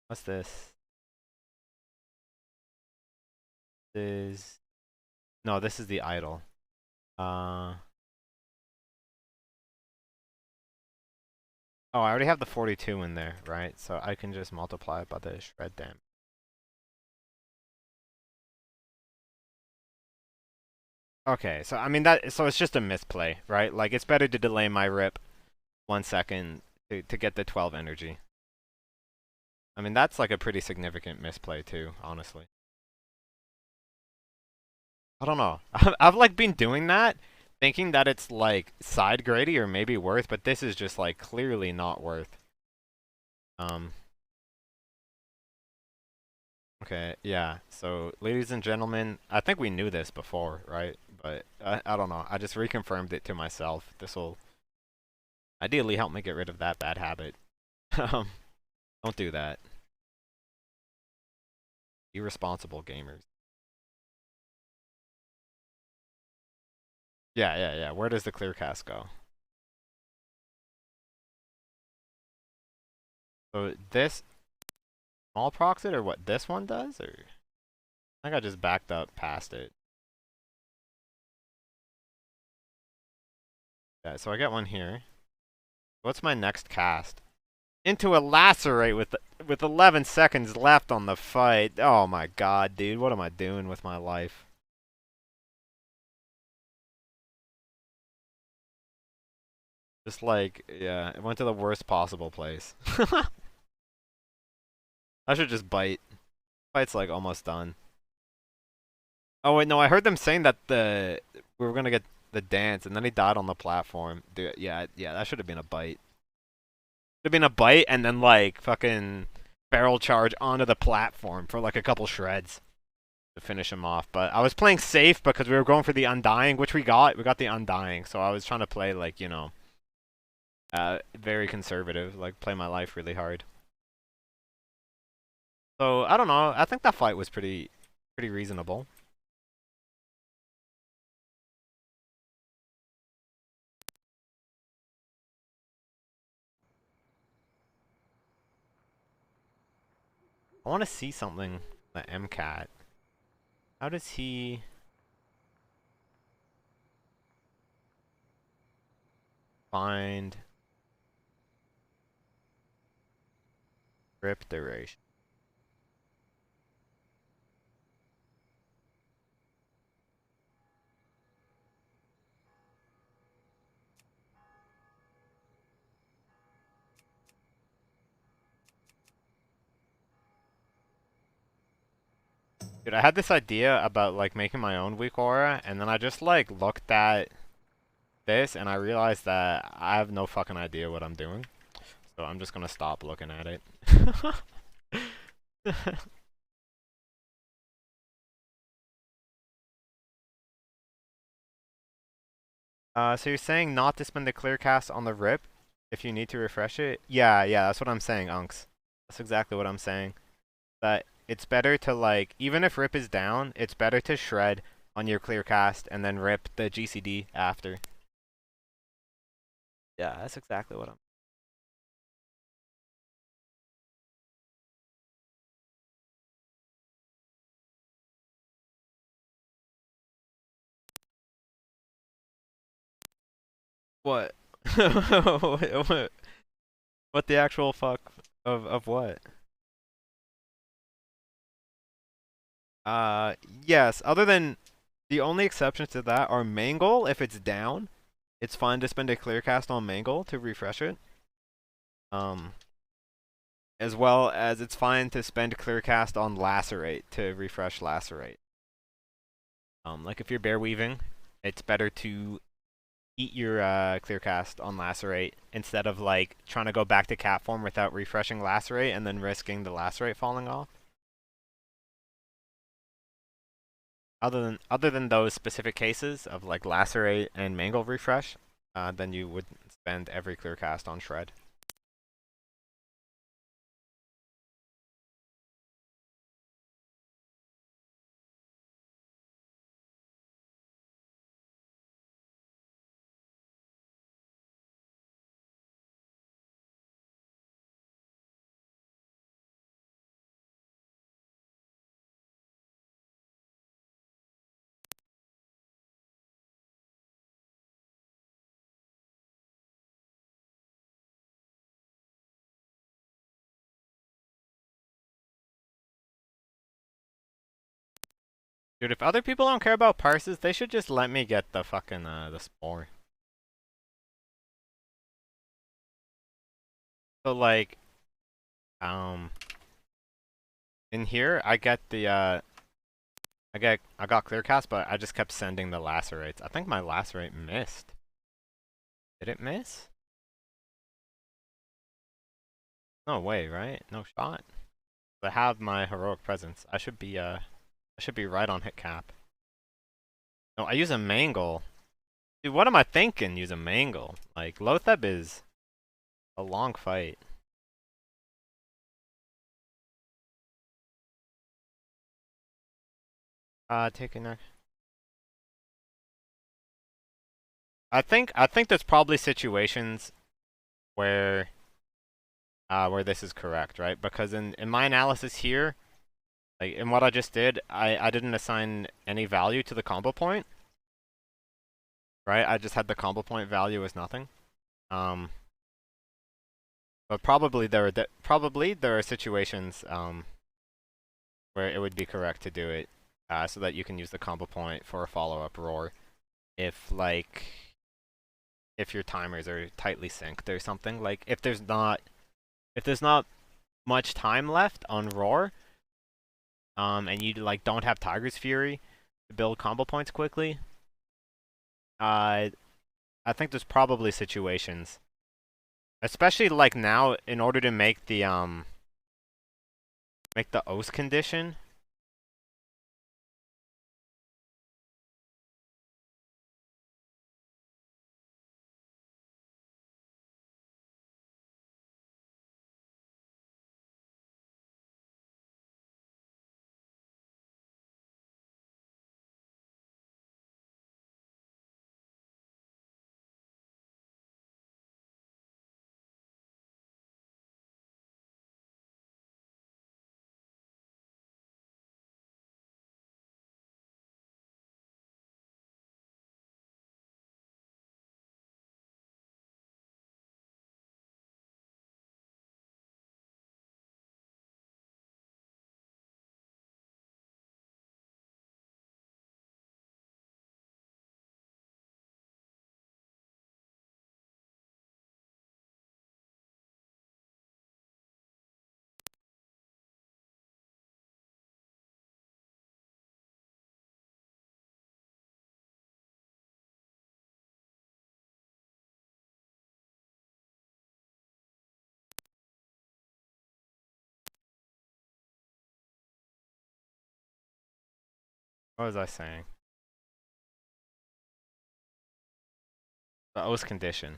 What's this? No, this is the idle. Oh, I already have the 42 in there, right? So I can just multiply it by the shred damage. Okay, so I mean so it's just a misplay, right? Like it's better to delay my rip 1 second to get the 12 energy. I mean that's like a pretty significant misplay too, honestly. I don't know. I've like been doing that, thinking that it's like side grady or maybe worth, but this is just like clearly not worth. Okay, yeah. So, ladies and gentlemen, I think we knew this before, right? But I don't know. I just reconfirmed it to myself. This will ideally help me get rid of that bad habit. Don't do that. Irresponsible gamers. Yeah. Where does the clear cast go? So this small procs it or what this one does? Or I think I just backed up past it. Yeah, so I get one here. What's my next cast? Into a lacerate with 11 seconds left on the fight. Oh my god, dude. What am I doing with my life? Just like, yeah, it went to the worst possible place. I should just bite. Fight's like almost done. Oh wait, no, I heard them saying that we were gonna get the dance, and then he died on the platform. Dude, yeah, that should have been a bite. Should have been a bite, and then like fucking barrel charge onto the platform for like a couple shreds to finish him off. But I was playing safe because we were going for the undying, which we got. We got the undying, so I was trying to play like, you know, very conservative, like play my life really hard. So I don't know. I think that fight was pretty reasonable. I want to see something. The MCAT. How does he find grip duration? Dude, I had this idea about like making my own weak aura, and then I just like looked at this and I realized that I have no fucking idea what I'm doing. So I'm just gonna stop looking at it. So you're saying not to spend the clear cast on the rip if you need to refresh it? Yeah, that's what I'm saying, Unks. That's exactly what I'm saying. That it's better to like, even if rip is down, it's better to shred on your clear cast and then rip the GCD after. Yeah, that's exactly what I'm. What? what? What the actual fuck of what? Yes. Other than the only exceptions to that are Mangle. If it's down, it's fine to spend a clear cast on Mangle to refresh it. As well as it's fine to spend clear cast on Lacerate to refresh Lacerate. Like if you're bear weaving, it's better to eat your clear cast on Lacerate instead of like trying to go back to cat form without refreshing Lacerate and then risking the Lacerate falling off. Other than those specific cases of like Lacerate and Mangle refresh, then you would spend every clear cast on Shred. Dude, if other people don't care about parses, they should just let me get the fucking the spore. So like, in here I get the I got clear cast, but I just kept sending the lacerates. I think my lacerate missed. Did it miss? No way, right? No shot. I have my heroic presence. I should be right on hit cap. No, I use a mangle. Dude, what am I thinking? Use a mangle. Like Lotheb is a long fight. Taking a. I think there's probably situations where this is correct, right? Because in my analysis here, like in what I just did, I didn't assign any value to the combo point, right? I just had the combo point value as nothing. But probably there are situations where it would be correct to do it, so that you can use the combo point for a follow-up roar, if your timers are tightly synced or something. Like if there's not much time left on roar, and you like don't have Tiger's Fury to build combo points quickly, I think there's probably situations, especially like now, in order to make the OS condition. What was I saying? The OS condition.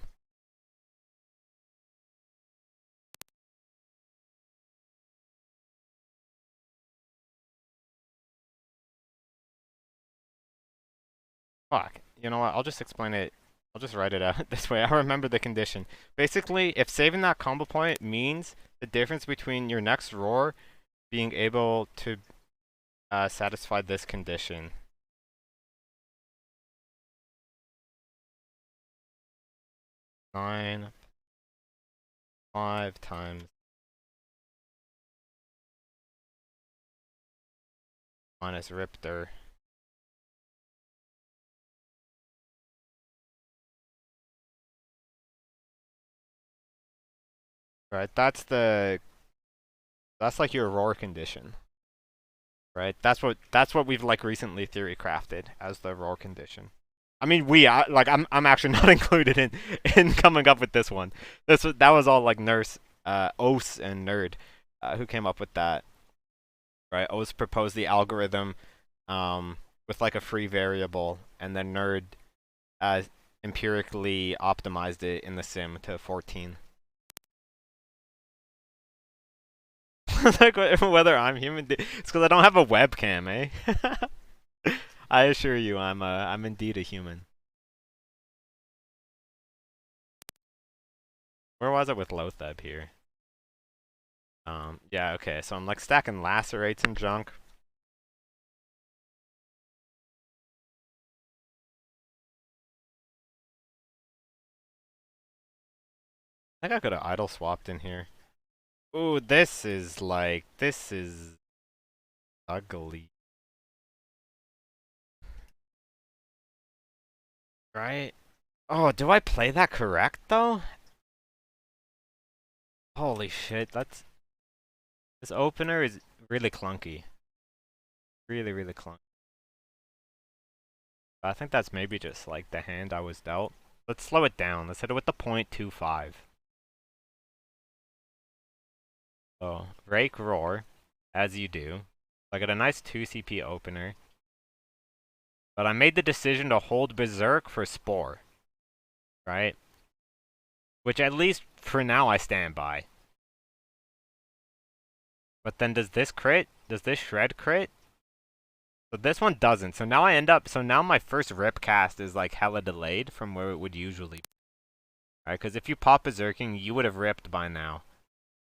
Fuck. You know what? I'll just explain it. I'll just write it out this way. I remember the condition. Basically, if saving that combo point means the difference between your next roar being able to satisfy this condition. Nine, 5 times minus Riptor. Right, that's like your roar condition. Right? That's what we've like recently theory crafted as the roar condition. I mean, I'm actually not included in coming up with this one. That was all like Nurse, Ose and Nerd, who came up with that. Right? Ose proposed the algorithm, with like a free variable, and then Nerd, empirically optimized it in the sim to 14. Like whether I'm human, it's because I don't have a webcam, eh? I assure you, I'm indeed a human. Where was I with Lotheb here? Yeah, okay, so I'm like stacking lacerates and junk. I think I could have idle swapped in here. Ooh, this is ugly. Right? Oh, do I play that correct though? Holy shit, this opener is really clunky. Really, really clunky. I think that's maybe just like the hand I was dealt. Let's slow it down. Let's hit it with the 0.25. So, Rake Roar, as you do. I got a nice 2 CP opener. But I made the decision to hold Berserk for Spore. Right? Which at least for now I stand by. But then does this crit? Does this Shred crit? So this one doesn't. So now my first rip cast is like hella delayed from where it would usually be. Right? Because if you pop Berserking, you would have ripped by now.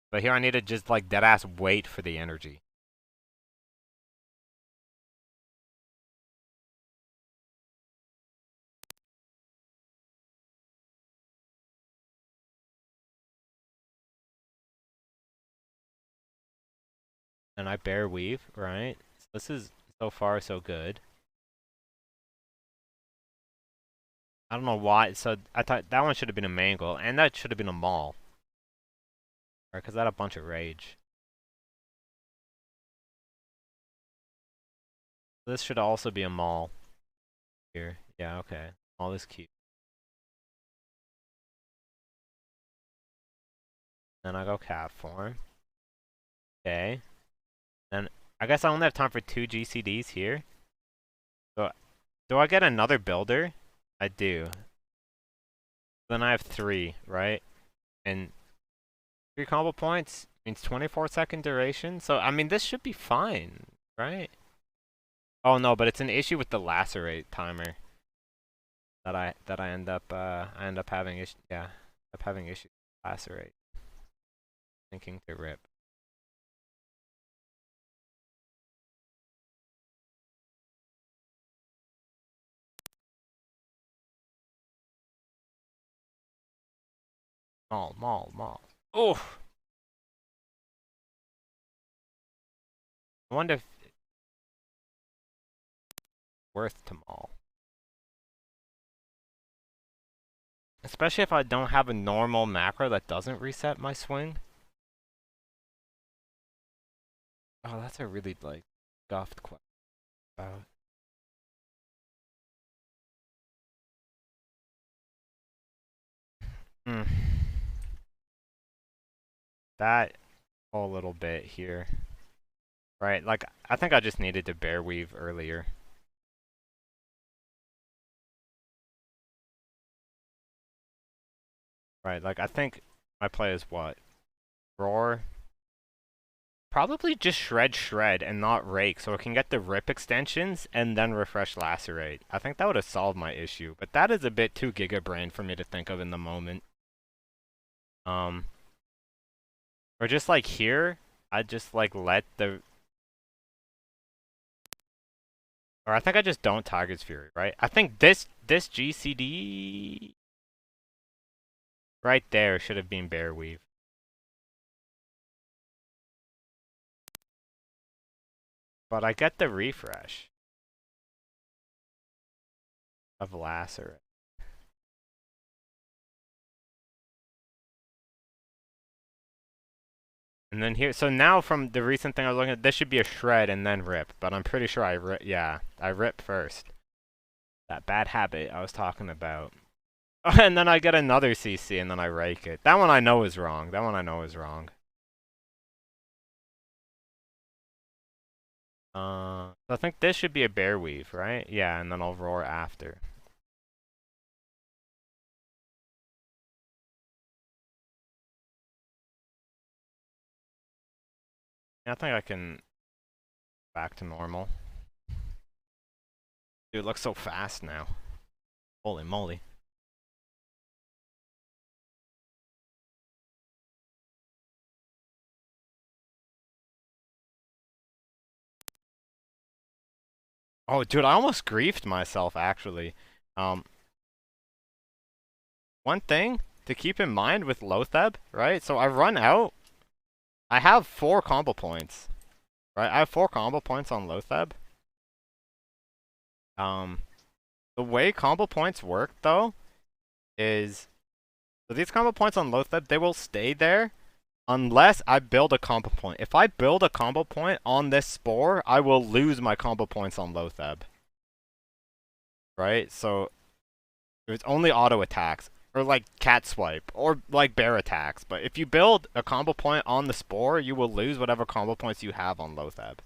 But here I need to just like deadass wait for the energy. And I bear weave, right? So this is so far so good. I don't know why. So I thought that one should have been a mangle, and that should have been a maul. Right? Because that had a bunch of rage. This should also be a maul. Here. Yeah, okay. Maul is cute. Then I go cat form. Okay. Then I guess I only have time for 2 GCDs here. So do I get another builder? I do. Then I have 3, right? And 3 combo points means 24-second duration. So I mean this should be fine, right? Oh no, but it's an issue with the lacerate timer that I end up having issues. Yeah, end up having issues with lacerate. Thinking to rip. Maul. Oh, I wonder if it's worth to maul. Especially if I don't have a normal macro that doesn't reset my swing. Oh, that's a really like scuffed question about. Hmm. That whole little bit here. Right, like I think I just needed to bear weave earlier. Right, like I think my play is what? Roar, probably just shred and not rake so it can get the rip extensions and then refresh lacerate. I think that would have solved my issue, but that is a bit too gigabrain for me to think of in the moment. Or just like here, I'd just like let the... Or I think I just don't Tiger's Fury, right? I think this GCD right there should have been Bearweave. But I get the refresh of lacerate. And then here, so now from the recent thing I was looking at, this should be a shred and then rip, but I'm pretty sure I rip first. That bad habit I was talking about. And then I get another CC and then I rake it. That one I know is wrong. That one I know is wrong. So I think this should be a Bearweave, right? Yeah, and then I'll roar after. I think I can back to normal. Dude, it looks so fast now. Holy moly. Oh, dude, I almost griefed myself, actually. One thing to keep in mind with Lotheb, right? So I run out. I have 4 combo points, right? I have 4 combo points on Lotheb. The way combo points work, though, is... So these combo points on Lotheb, they will stay there unless I build a combo point. If I build a combo point on this Spore, I will lose my combo points on Lotheb. Right? So it's only auto attacks, or like cat swipe, or like bear attacks. But if you build a combo point on the Spore, you will lose whatever combo points you have on Lotheb.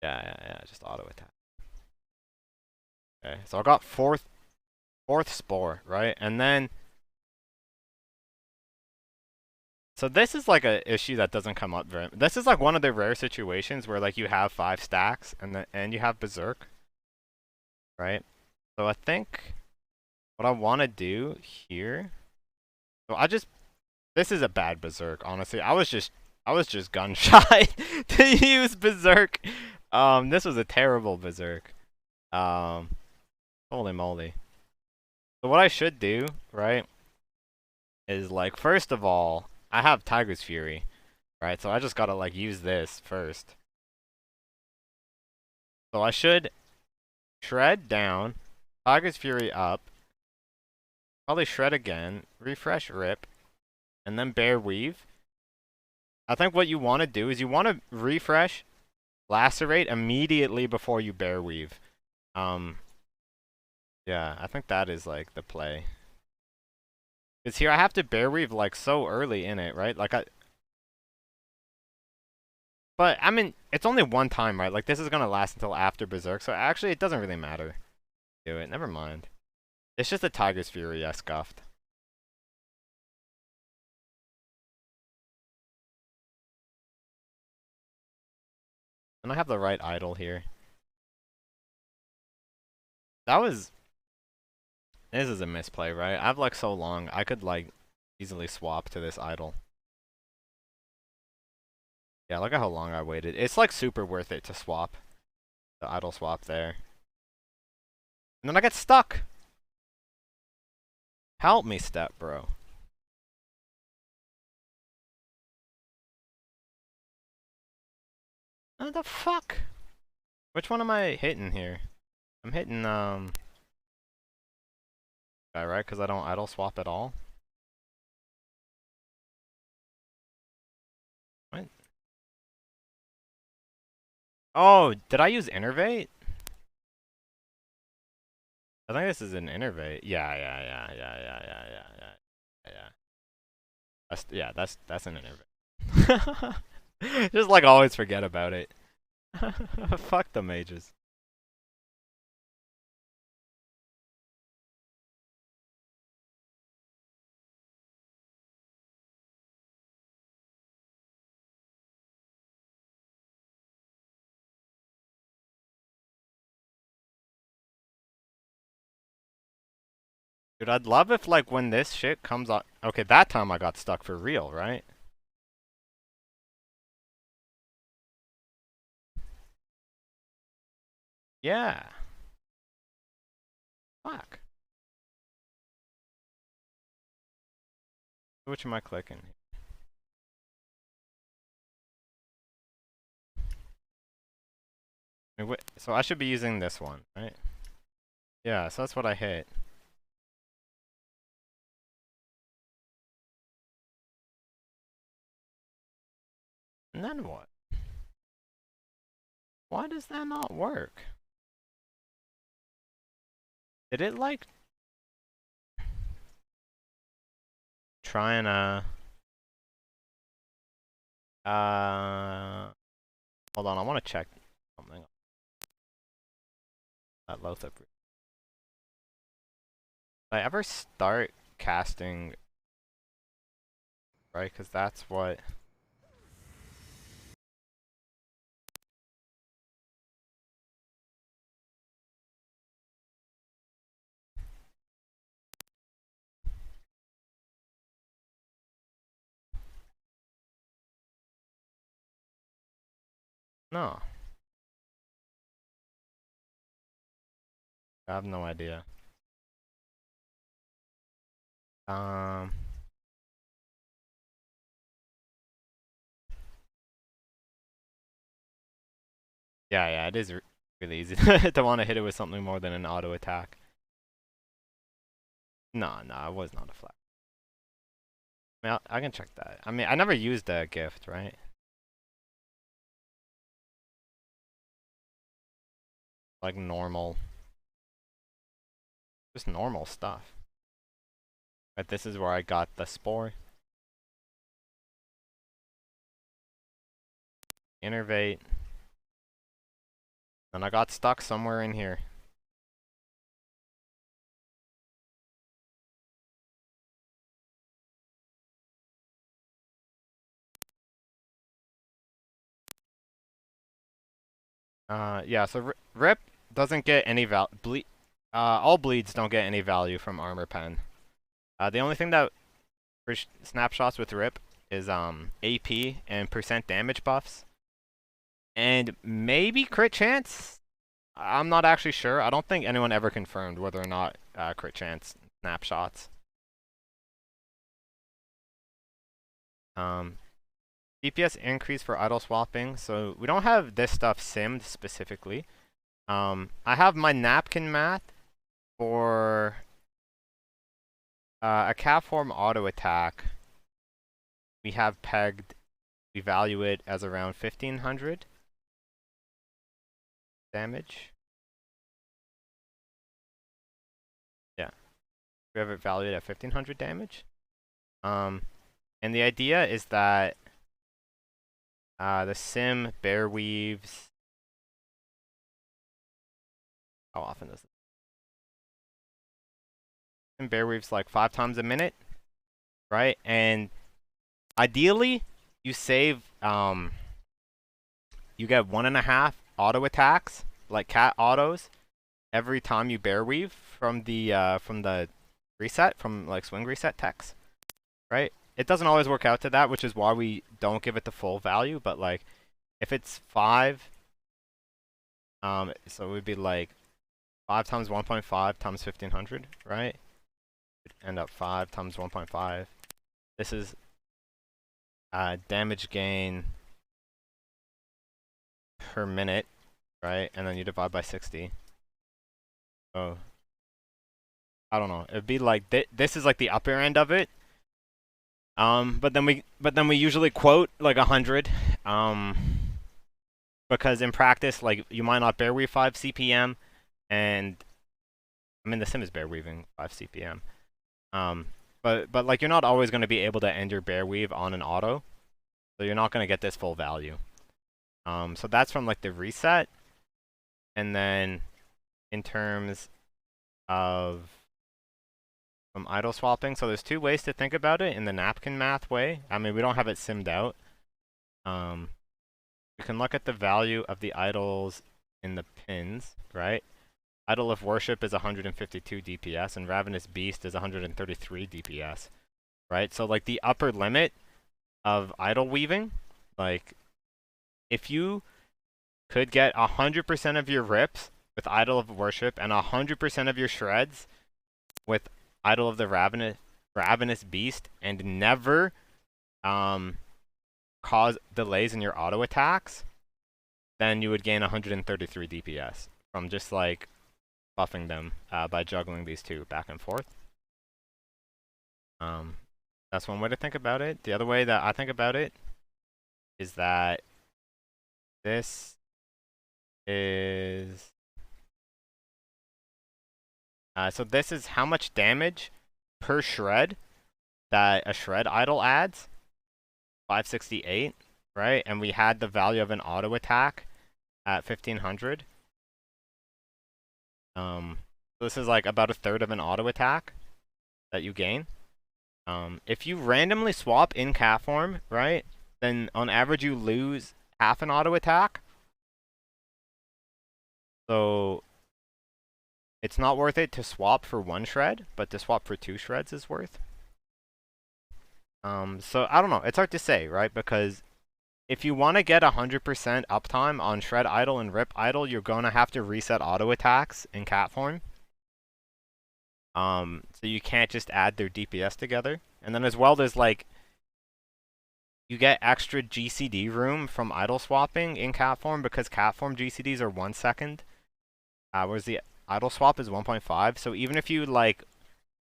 Yeah, just auto attack. Okay, so I got fourth Spore, right? And then... So this is like a issue that doesn't come up very... This is like one of the rare situations where like you have 5 stacks and you have Berserk. Right? So I think what I want to do here... So I just... This is a bad Berserk, honestly. I was just gun shy to use Berserk. This was a terrible Berserk. Holy moly. So what I should do, right, is like, first of all, I have Tiger's Fury, right? So I just gotta like use this first. So I should shred down, Tiger's Fury up, probably shred again, refresh rip, and then Bearweave. I think what you want to do is you want to refresh lacerate immediately before you Bearweave. Yeah, I think that is like the play. Because here I have to Bearweave like so early in it, right? Like But I mean, it's only one time, right? Like this is gonna last until after Berserk, so actually it doesn't really matter. Do it. Never mind. It's just a Tiger's Fury I scuffed. And I have the right idol here. This is a misplay, right? I've like so long, I could like easily swap to this idol. Yeah, look at how long I waited. It's like super worth it to swap. The idol swap there. And then I get stuck. Help me, step bro. What the fuck? Which one am I hitting here? I'm hitting, guy, right? Because I don't idle swap at all. What? Oh, did I use Innervate? I think this is an Innervate. Yeah. That's an Innervate. Just like always forget about it. Fuck the mages. Dude, I'd love if, like, when this shit comes on... Okay, that time I got stuck for real, right? Yeah. Fuck. Which am I clicking? Wait, so I should be using this one, right? Yeah, so that's what I hit. And then what? Why does that not work? Did it, like... Try and, hold on, I want to check something. That Lothar. Did I ever start casting... Right, because that's what... No. I have no idea. Um... Yeah, it is really easy to want to hit it with something more than an auto attack. No, it was not a flag. I mean, I can check that. I mean, I never used a gift, right? Like normal. Just normal stuff. But this is where I got the spore. Innervate. And I got stuck somewhere in here. Yeah, so Rip doesn't get any all bleeds don't get any value from Armor Pen. The only thing that for snapshots with Rip is AP and percent damage buffs. And maybe crit chance? I'm not actually sure. I don't think anyone ever confirmed whether or not crit chance snapshots. DPS increase for idle swapping. So we don't have this stuff simmed specifically. I have my napkin math for a cat form auto attack. We have pegged. We value it as around 1500 damage. Yeah, we have it valued at 1500 damage. And the idea is that the sim Bearweaves. How often does it? Sim Bearweaves like 5 times a minute, right? And ideally, you save. You get 1.5 auto attacks, like cat autos, every time you Bearweave from the reset, from like swing reset text, right? It doesn't always work out to that, which is why we don't give it the full value. But like, if it's 5, so it would be like 5 times 1.5 times 1500, right? It'd end up 5 times 1.5. This is damage gain per minute, right? And then you divide by 60. So I don't know. It'd be like this is like the upper end of it. But then we usually quote like 100. Because in practice, like you might not Bearweave 5 CPM, and I mean the sim is Bearweaving 5 CPM. But like you're not always going to be able to end your Bearweave on an auto, so you're not going to get this full value. So that's from like the reset, and then in terms of from idle swapping. So there's 2 ways to think about it in the napkin math way. I mean, we don't have it simmed out. We can look at the value of the idols in the pins, right? Idol of Worship is 152 DPS, and Ravenous Beast is 133 DPS, right? So like the upper limit of idol weaving, like if you could get 100% of your rips with Idol of Worship and 100% of your shreds with Idol of the Ravenous Beast and never cause delays in your auto attacks, then you would gain 133 DPS from just like buffing them by juggling these two back and forth. That's one way to think about it. The other way that I think about it is that this is so this is how much damage per shred that a shred idol adds. 568, right? And we had the value of an auto attack at 1500. So this is like about a third of an auto attack that you gain. If you randomly swap in cat form, right, then on average you lose half an auto attack. So it's not worth it to swap for one shred, but to swap for two shreds is worth. So I don't know. It's hard to say, right? Because if you want to get 100% uptime on Shred Idol and Rip Idol, you're going to have to reset auto attacks in cat form. So you can't just add their DPS together. And then as well, there's like, you get extra GCD room from idol swapping in cat form because cat form GCDs are 1 second. Whereas the idol swap is 1.5. So even if you like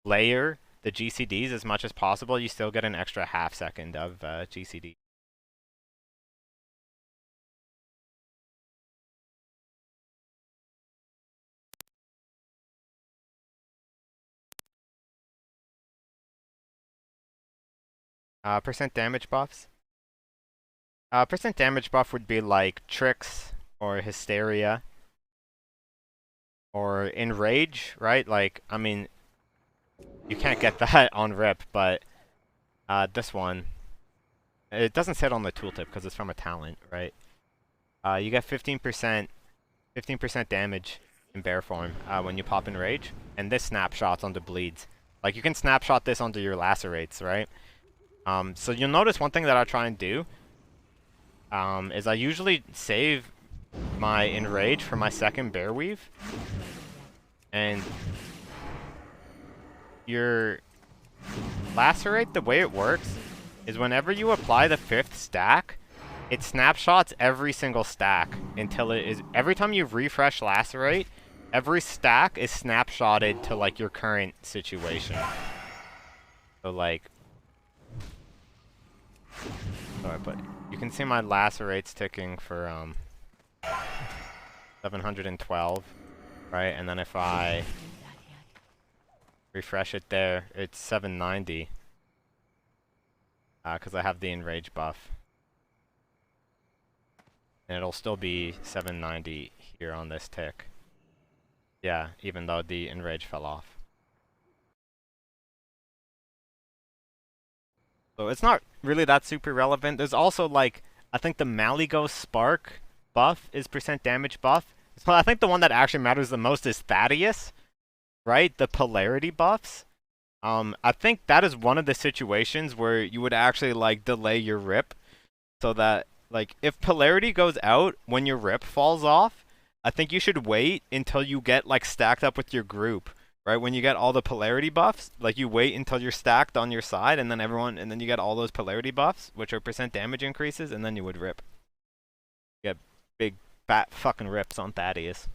layer the GCDs as much as possible, you still get an extra half second of GCD. Percent damage buffs. Percent damage buff would be like Tricks or Hysteria or Enrage, right? Like, I mean, you can't get that on Rip, but this one, it doesn't say it on the tooltip because it's from a talent, right? You get 15% damage in bear form when you pop Enrage, and this snapshots onto bleeds. Like, you can snapshot this onto your lacerates, right? So you'll notice one thing that I try and do is I usually save my Enrage for my second Bearweave. And your Lacerate, the way it works, is whenever you apply the 5th stack, it snapshots every single stack until it is... Every time you refresh Lacerate, every stack is snapshotted to, like, your current situation. So, like... Sorry, but you can see my Lacerates ticking for 712, right? And then if I refresh it there, it's 790 because I have the Enrage buff. And it'll still be 790 here on this tick. Yeah, even though the Enrage fell off. So it's not really that super relevant. There's also like, I think the Maligo Spark buff is percent damage buff. So I think the one that actually matters the most is Thaddeus, right? The polarity buffs. I think that is one of the situations where you would actually like delay your rip so that like if polarity goes out when your rip falls off, I think you should wait until you get like stacked up with your group. Right, when you get all the polarity buffs, like you wait until you're stacked on your side, and then you get all those polarity buffs, which are percent damage increases, and then you would rip. Get big, fat fucking rips on Thaddeus.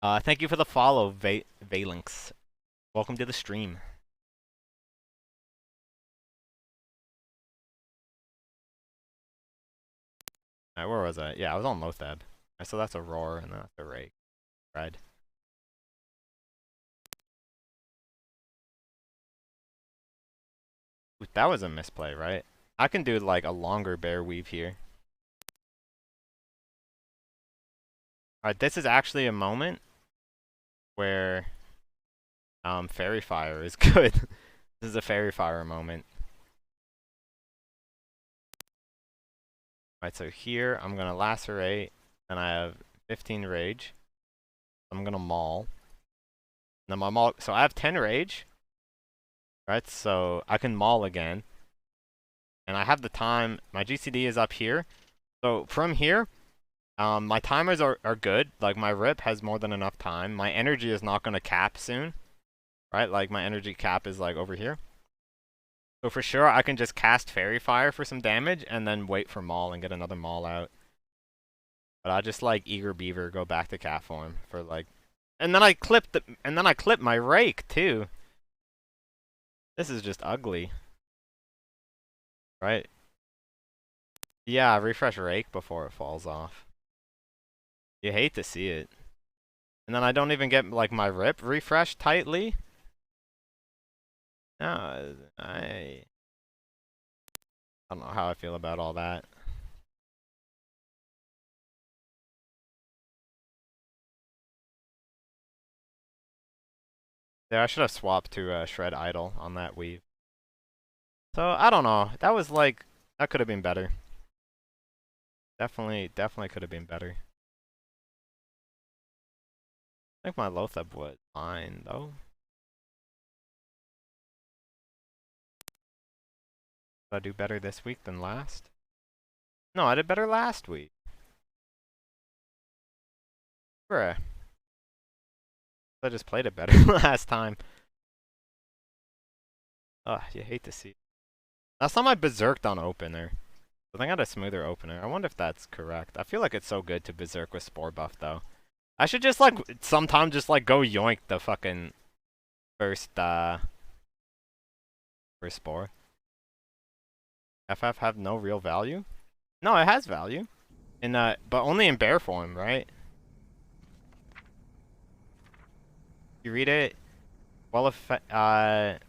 Thank you for the follow, Valinx. Welcome to the stream. Alright, where was I? Yeah, I was on Lothab. So that's a roar, and that's a rake. Right. That was a misplay, right? I can do like a longer bear weave here. Alright, this is actually a moment where Fairy Fire is good. This is a Fairy Fire moment. Alright, so here I'm gonna lacerate, and I have 15 rage. I'm gonna maul. And then my maul. So I have 10 rage. Right? So I can maul again. And I have the time. My GCD is up here. So from here, my timers are good. Like my rip has more than enough time. My energy is not gonna cap soon. Right? Like my energy cap is like over here. So for sure, I can just cast Fairy Fire for some damage and then wait for Maul and get another Maul out. But I just like Eager Beaver go back to cat form for like, and then I clip my Rake too. This is just ugly, right? Yeah, refresh Rake before it falls off. You hate to see it. And then I don't even get like my rip refreshed tightly. No, I don't know how I feel about all that. Yeah, I should have swapped to Shred Idol on that weave. So, I don't know. That was like, that could have been better. Definitely could have been better. I think my Lothab was fine, though. Did I do better this week than last? No, I did better last week. Bruh. I just played it better last time. Ugh, you hate to see it. Last time I berserked on opener. I think I had a smoother opener. I wonder if that's correct. I feel like it's so good to berserk with Spore buff, though. I should just, like, sometime just, like, go yoink the fucking first Spore. FF have no real value? No, it has value. In, but only in bear form, right? You read it, well, if 5%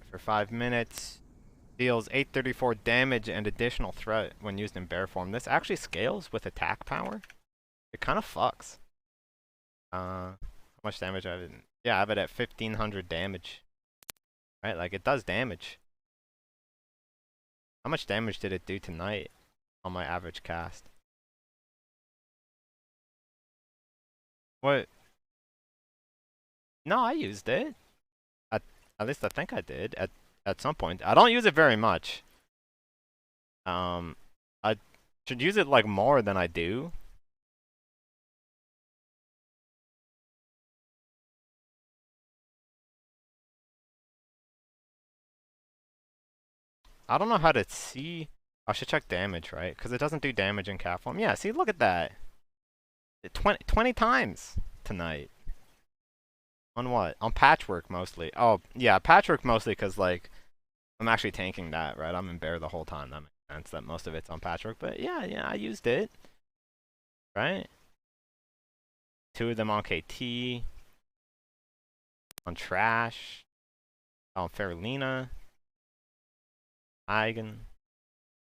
for 5 minutes, deals 834 damage and additional threat when used in bear form. This actually scales with attack power. It kind of fucks. How much damage I have it? Yeah, I have it at 1500 damage. Right, like it does damage. How much damage did it do tonight on my average cast? What? No, I used it. At least I think I did at some point. I don't use it very much. I should use it like more than I do. I don't know how to see. I should check damage, right? Because it doesn't do damage in cat form. Yeah, see, look at that. 20 times tonight. On what? On patchwork mostly. Oh, yeah, patchwork mostly because, like, I'm actually tanking that, right? I'm in bear the whole time. That makes sense that most of it's on patchwork. But yeah, I used it. Right? 2 of them on KT. On Trash. On Farolina. Eigen.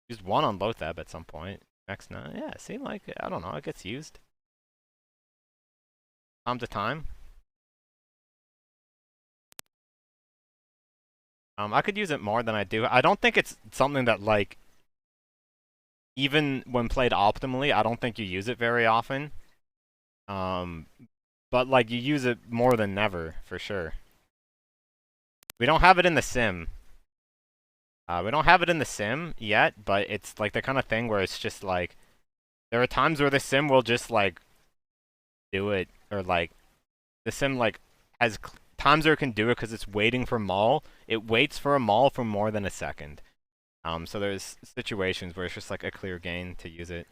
Used 1 on Lothab at some point. Next, no. Yeah, see, like, I don't know. It gets used. Time to time. I could use it more than I do. I don't think it's something that, like, even when played optimally, I don't think you use it very often. But, like, you use it more than never, for sure. We don't have it in the sim. We don't have it in the sim yet, but it's, like, the kind of thing where it's just, like, there are times where the sim will just, like, do it, or, like, the sim, like, has times where it can do it because it's waiting for Maul. It waits for a Maul for more than a second. So there's situations where it's just like a clear gain to use it.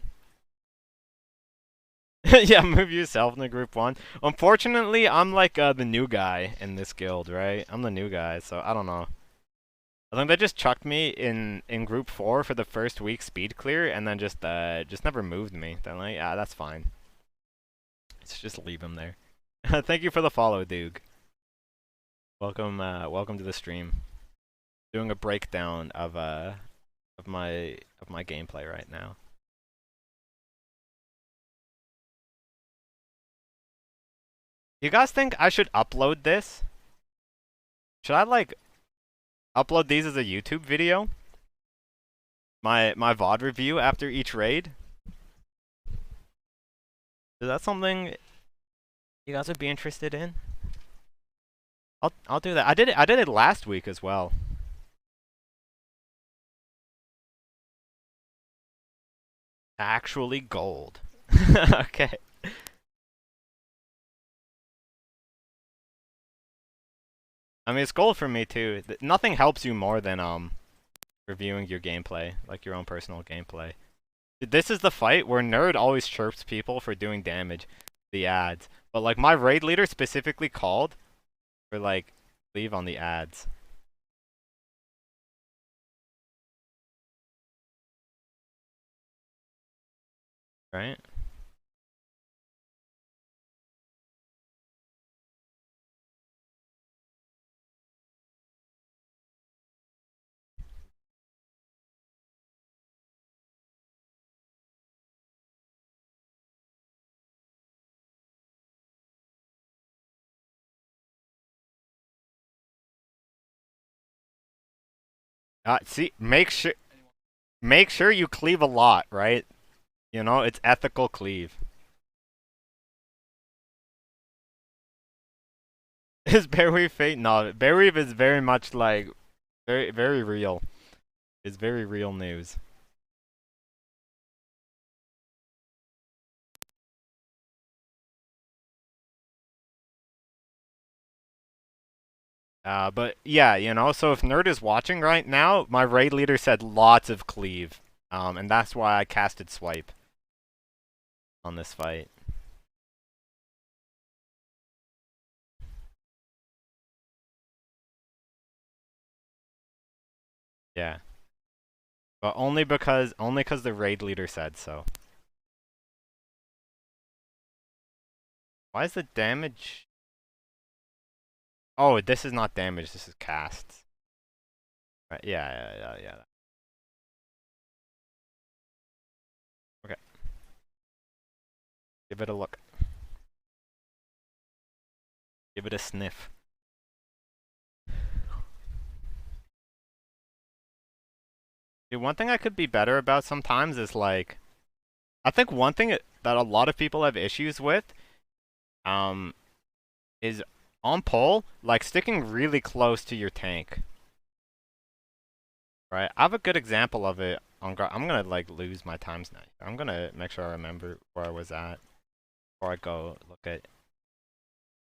Yeah, move yourself in the group 1. Unfortunately, I'm like the new guy in this guild, right? I'm the new guy, so I don't know. I think they just chucked me in group 4 for the first week speed clear, and then just never moved me. Then like, yeah, that's fine. Let's just leave him there. Thank you for the follow, Doog. Welcome to the stream. Doing a breakdown of my gameplay right now. You guys think I should upload this? Should I like upload these as a YouTube video? My VoD review after each raid? Is that something you guys would be interested in? I'll do that. I did it last week as well. Actually gold. Okay. I mean, it's gold for me too. Nothing helps you more than reviewing your gameplay, like your own personal gameplay. This is the fight where Nerd always chirps people for doing damage, the ads. But like my raid leader specifically called for like leave on the ads. Right? See, make sure you cleave a lot, right? You know, it's ethical cleave. Is Bearweave fake? No, Bearweave is very much like very real. It's very real news. But yeah, you know, so if Nerd is watching right now, my raid leader said lots of cleave. And that's why I casted swipe on this fight. Yeah. But only because the raid leader said so. Why is the damage? Oh, this is not damage, this is cast. Right, yeah. Okay. Give it a look. Give it a sniff. Dude, one thing I could be better about sometimes is like, I think one thing that a lot of people have issues with, is on pole, like sticking really close to your tank. Right? I have a good example of it on I'm gonna like lose my times now. I'm gonna make sure I remember where I was at before I go before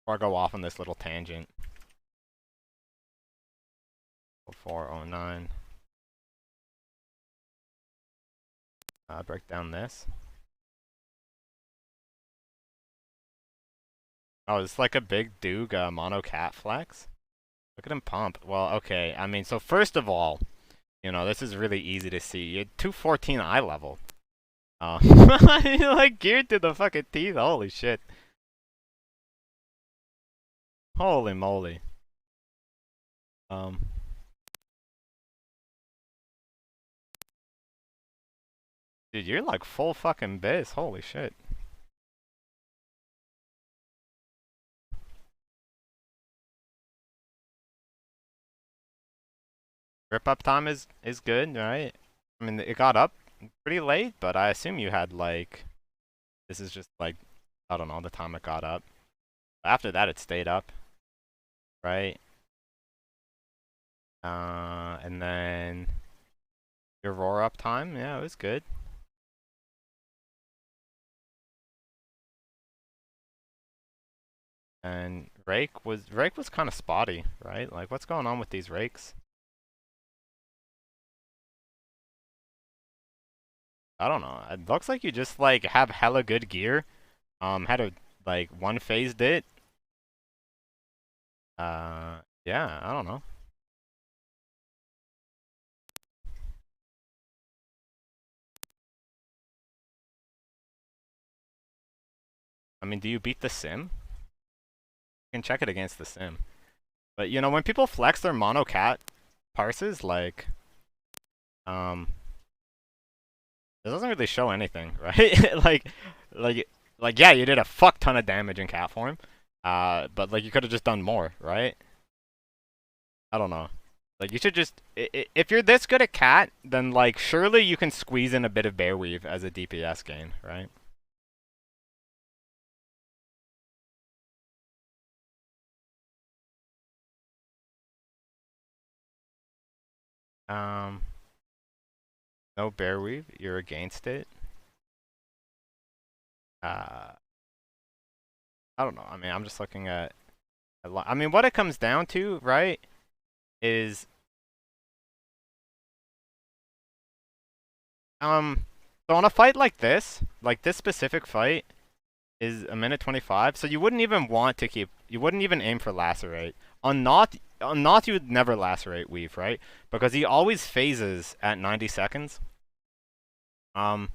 I go off on this little tangent. 409. Break down this. Oh, it's like a big Doog mono cat flex. Look at him pump. Well, okay. I mean, so first of all, you know, this is really easy to see. You had 214 eye level. You're like geared to the fucking teeth. Holy shit. Holy moly. Dude, you're like full fucking biz. Holy shit. Rip up time is good, right? I mean, it got up pretty late, but I assume you had like, this is just like, I don't know, the time it got up. After that, it stayed up, right? And then your roar up time, yeah, it was good. And rake was kind of spotty, right? Like, what's going on with these rakes? I don't know. It looks like you just like have hella good gear. Had a like one phased it. Yeah, I don't know. I mean, do you beat the sim? You can check it against the sim. But you know, when people flex their mono cat parses, like, it doesn't really show anything, right? like, yeah, you did a fuck ton of damage in cat form. But like, you could have just done more, right? I don't know. Like, you should just, if you're this good at cat, then like, surely you can squeeze in a bit of Bearweave as a DPS gain, right? No Bearweave, you're against it. I don't know. I mean, I'm just looking at. I mean, what it comes down to, right, is so on a fight like this specific fight is a minute 25, so you wouldn't even want to keep, you wouldn't even aim for lacerate. On Noth you would never lacerate Weave, right? Because he always phases at 90 seconds. So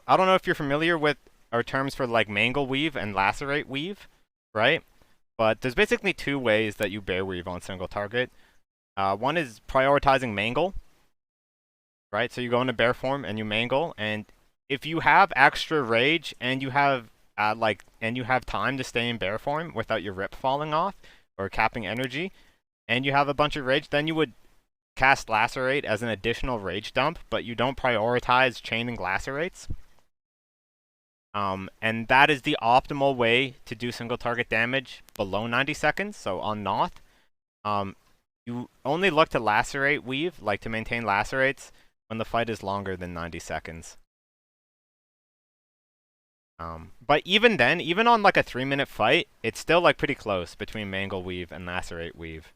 I don't know if you're familiar with our terms for like mangle weave and lacerate weave, right? But there's basically two ways that you bear weave on single target. One is prioritizing mangle, right? So you go into bear form and you mangle, and if you have extra rage and you have and you have time to stay in bear form without your rip falling off or capping energy, and you have a bunch of rage, then you would cast lacerate as an additional rage dump, but you don't prioritize chaining lacerates. And that is the optimal way to do single target damage below 90 seconds. So on Noth, you only look to lacerate weave, like to maintain lacerates, when the fight is longer than 90 seconds. But even then, even on like a 3-minute fight, it's still like pretty close between mangle weave and lacerate weave.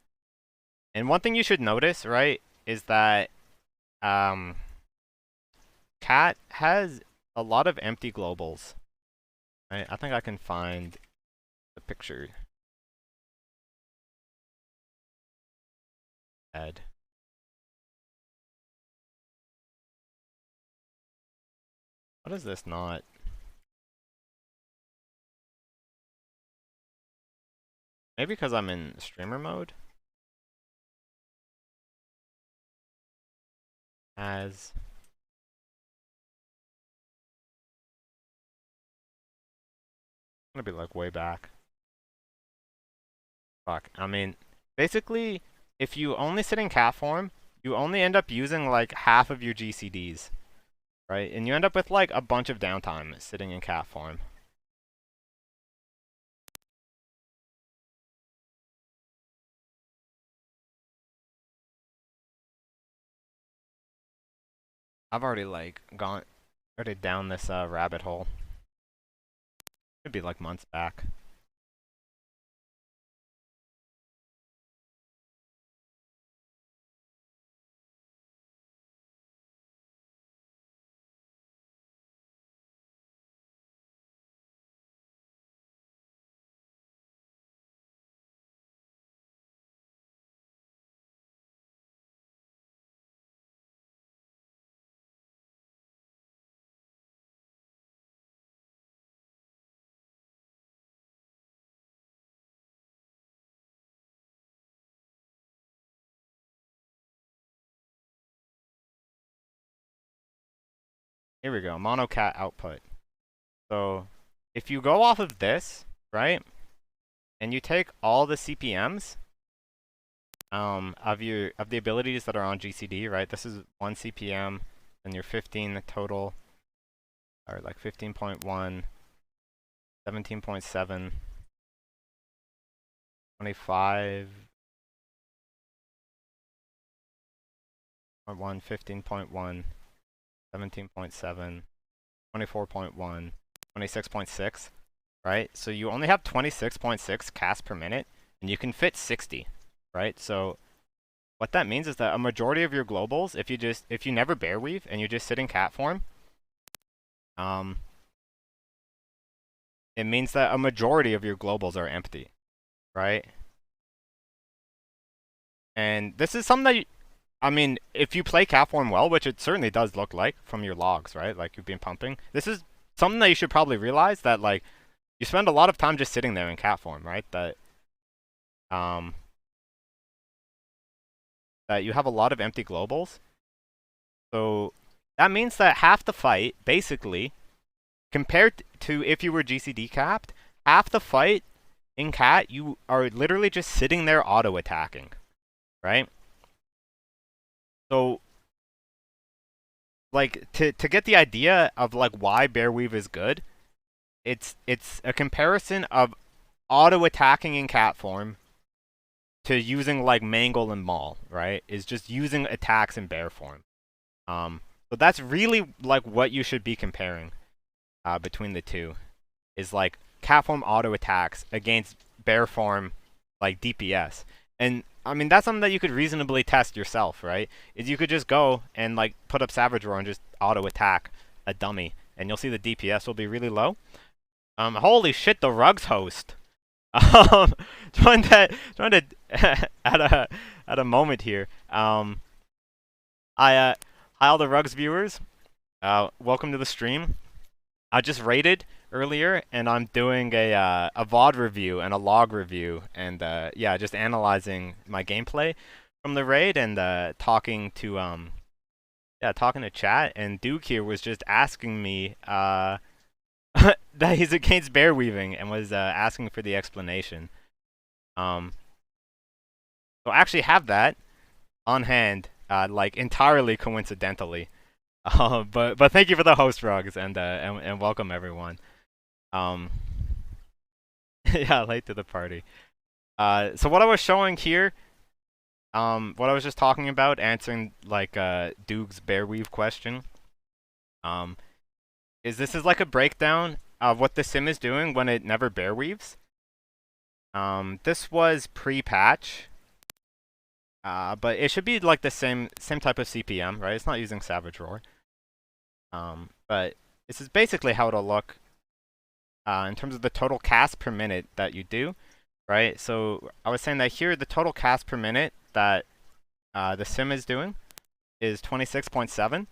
And one thing you should notice, right, is that Cat has a lot of empty globals. Right? I think I can find the picture. Ed. What is this not? Maybe because I'm in streamer mode? As... I'm gonna be like way back. Fuck. I mean, basically, if you only sit in cat form, you only end up using like half of your GCDs. Right? And you end up with like a bunch of downtime sitting in cat form. I've already like gone already down this rabbit hole. Could be like months back. Here we go, monocat output. So if you go off of this, right, and you take all the CPMs of the abilities that are on GCD, right? This is 1 CPM, and your 15 total are like 15.1, 17.7, 25. 1, 15.1, 17.7, 24.1, 26.6, right? So you only have 26.6 casts per minute, and you can fit 60, right? So what that means is that a majority of your globals, if you never bear weave and you just sit in cat form, it means that a majority of your globals are empty, right? And this is something that I mean, if you play cat form well, which it certainly does look like from your logs, right? Like you've been pumping. This is something that you should probably realize, that like you spend a lot of time just sitting there in cat form, right? That that you have a lot of empty globals. So that means that half the fight, basically, compared to if you were GCD capped, half the fight in cat, you are literally just sitting there auto attacking, right? So, like, to get the idea of like why Bearweave is good, it's a comparison of auto attacking in cat form to using like Mangle and Maul, right? Is just using attacks in bear form. So that's really like what you should be comparing between the two. Is like cat form auto attacks against bear form like DPS. And I mean that's something that you could reasonably test yourself, right? Is you could just go and like put up Savage Roar and just auto attack a dummy, and you'll see the DPS will be really low. Holy shit, the Rugs host. Trying to at a moment here. Hi all the Rugs viewers. Welcome to the stream. I just raided earlier, and I'm doing a VoD review and a log review, and yeah, just analyzing my gameplay from the raid and talking to chat. And Duke here was just asking me that he's against bear weaving and was asking for the explanation. So I actually have that on hand, like entirely coincidentally. But thank you for the host, Rugs, and welcome everyone. Yeah, late to the party. So what I was showing here, what I was just talking about, answering like Duke's Bearweave question, is this is like a breakdown of what the sim is doing when it never Bearweaves. This was pre-patch, but it should be like the same type of CPM, right? It's not using Savage Roar. But this is basically how it'll look in terms of the total cast per minute that you do, right? So I was saying that here the total cast per minute that the sim is doing is 26.7,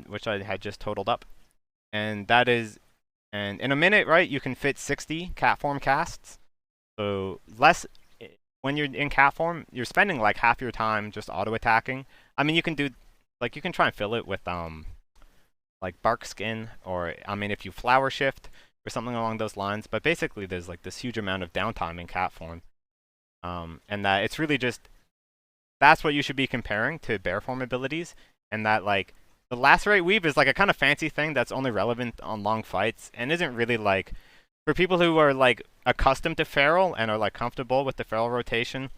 which I had just totaled up. And that is, and in a minute, right, you can fit 60 cat form casts. So less, when you're in cat form, you're spending like half your time just auto attacking. I mean, you can do, like, you can try and fill it with like bark skin, or I mean if you flower shift or something along those lines, but basically there's like this huge amount of downtime in cat form, and that it's really just, that's what you should be comparing to bear form abilities. And that like the lacerate weave is like a kind of fancy thing that's only relevant on long fights and isn't really like for people who are like accustomed to feral and are like comfortable with the feral rotation.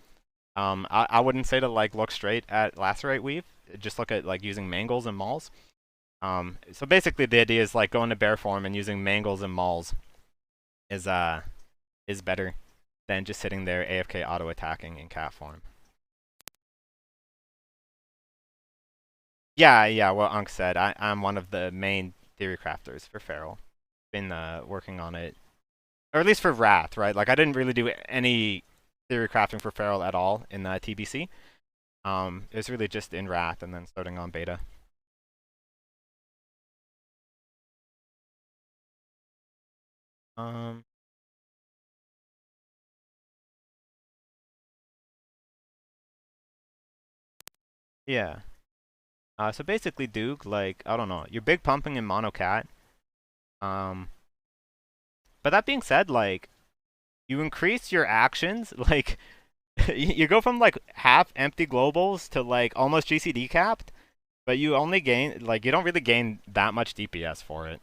I wouldn't say to like look straight at lacerate weave, just look at like using mangles and mauls. So basically the idea is like going to bear form and using mangles and mauls is better than just sitting there AFK auto attacking in cat form. Yeah, what Unc said. I'm one of the main theory crafters for feral. Been working on it, or at least for Wrath, right? Like I didn't really do any theory crafting for feral at all in TBC. It was really just in Wrath and then starting on beta. Yeah. So basically, Duke, like, I don't know, you're big pumping in monocat. But that being said, like, you increase your actions, like, you go from, like, half empty globals to, like, almost GCD capped, but you only gain, like, you don't really gain that much DPS for it.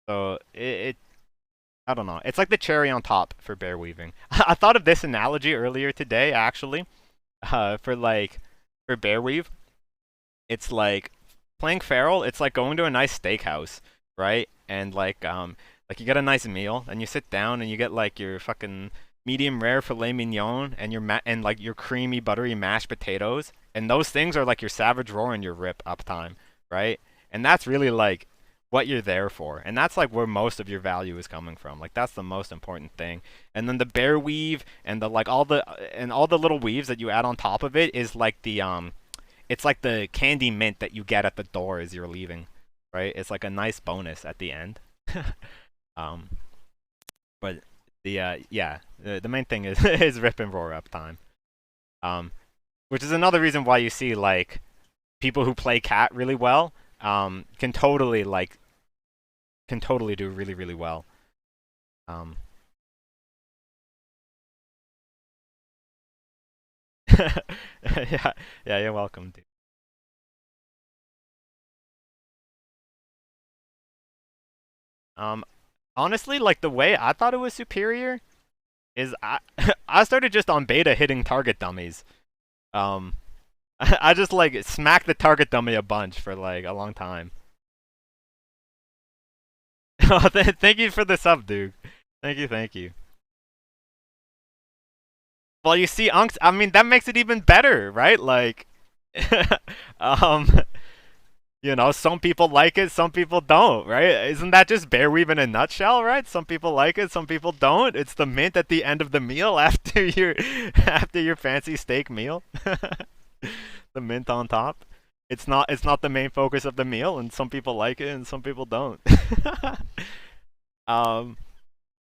So, I don't know. It's like the cherry on top for bear weaving. I thought of this analogy earlier today, actually, for bear weave. It's like playing feral. It's like going to a nice steakhouse, right? And like you get a nice meal, and you sit down, and you get like your fucking medium rare filet mignon, and and like your creamy buttery mashed potatoes, and those things are like your Savage Roar and your Rip uptime, right? And that's really like what you're there for, and that's like where most of your value is coming from. Like that's the most important thing. And then the bear weave and the like all the little weaves that you add on top of it is like the it's like the candy mint that you get at the door as you're leaving, right? It's like a nice bonus at the end. um, but the main thing is is Rip and Roar uptime. Which is another reason why you see like people who play cat really well can totally do really really well. Yeah, you're welcome, dude. Honestly, like the way I thought it was superior is I started just on beta hitting target dummies. Um, I just like smacked the target dummy a bunch for like a long time. Thank you for the sub, dude. Thank you, thank you. Well, you see, Unks, I mean, that makes it even better, right? Like, um, you know, some people like it, some people don't, right? Isn't that just Bearweave in a nutshell, right? Some people like it, some people don't. It's the mint at the end of the meal after your fancy steak meal. The mint on top. It's not the main focus of the meal, and some people like it and some people don't. um,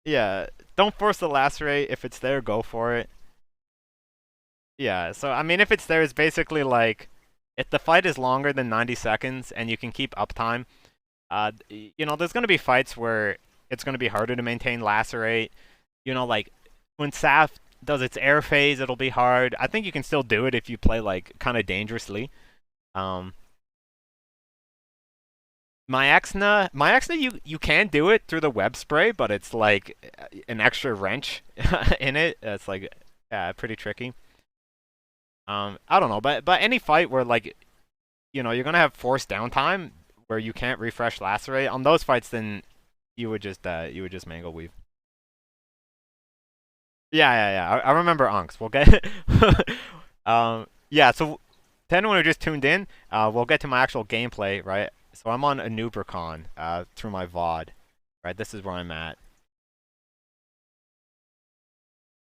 yeah, don't force the lacerate. If it's there, go for it. Yeah, so I mean, if it's there, it's basically like if the fight is longer than 90 seconds and you can keep uptime, you know, there's gonna be fights where it's gonna be harder to maintain lacerate. You know, like when Saf does its air phase, it'll be hard. I think you can still do it if you play like kind of dangerously. Um, my Exna, you can do it through the web spray, but it's like an extra wrench in it. It's like pretty tricky. I don't know, but any fight where like you know you're gonna have forced downtime where you can't refresh lacerate on those fights, then you would just mangle weave. Yeah. I remember Unks. We'll get yeah. So to anyone who just tuned in, we'll get to my actual gameplay, right? So I'm on Anubricon through my VoD, right? This is where I'm at.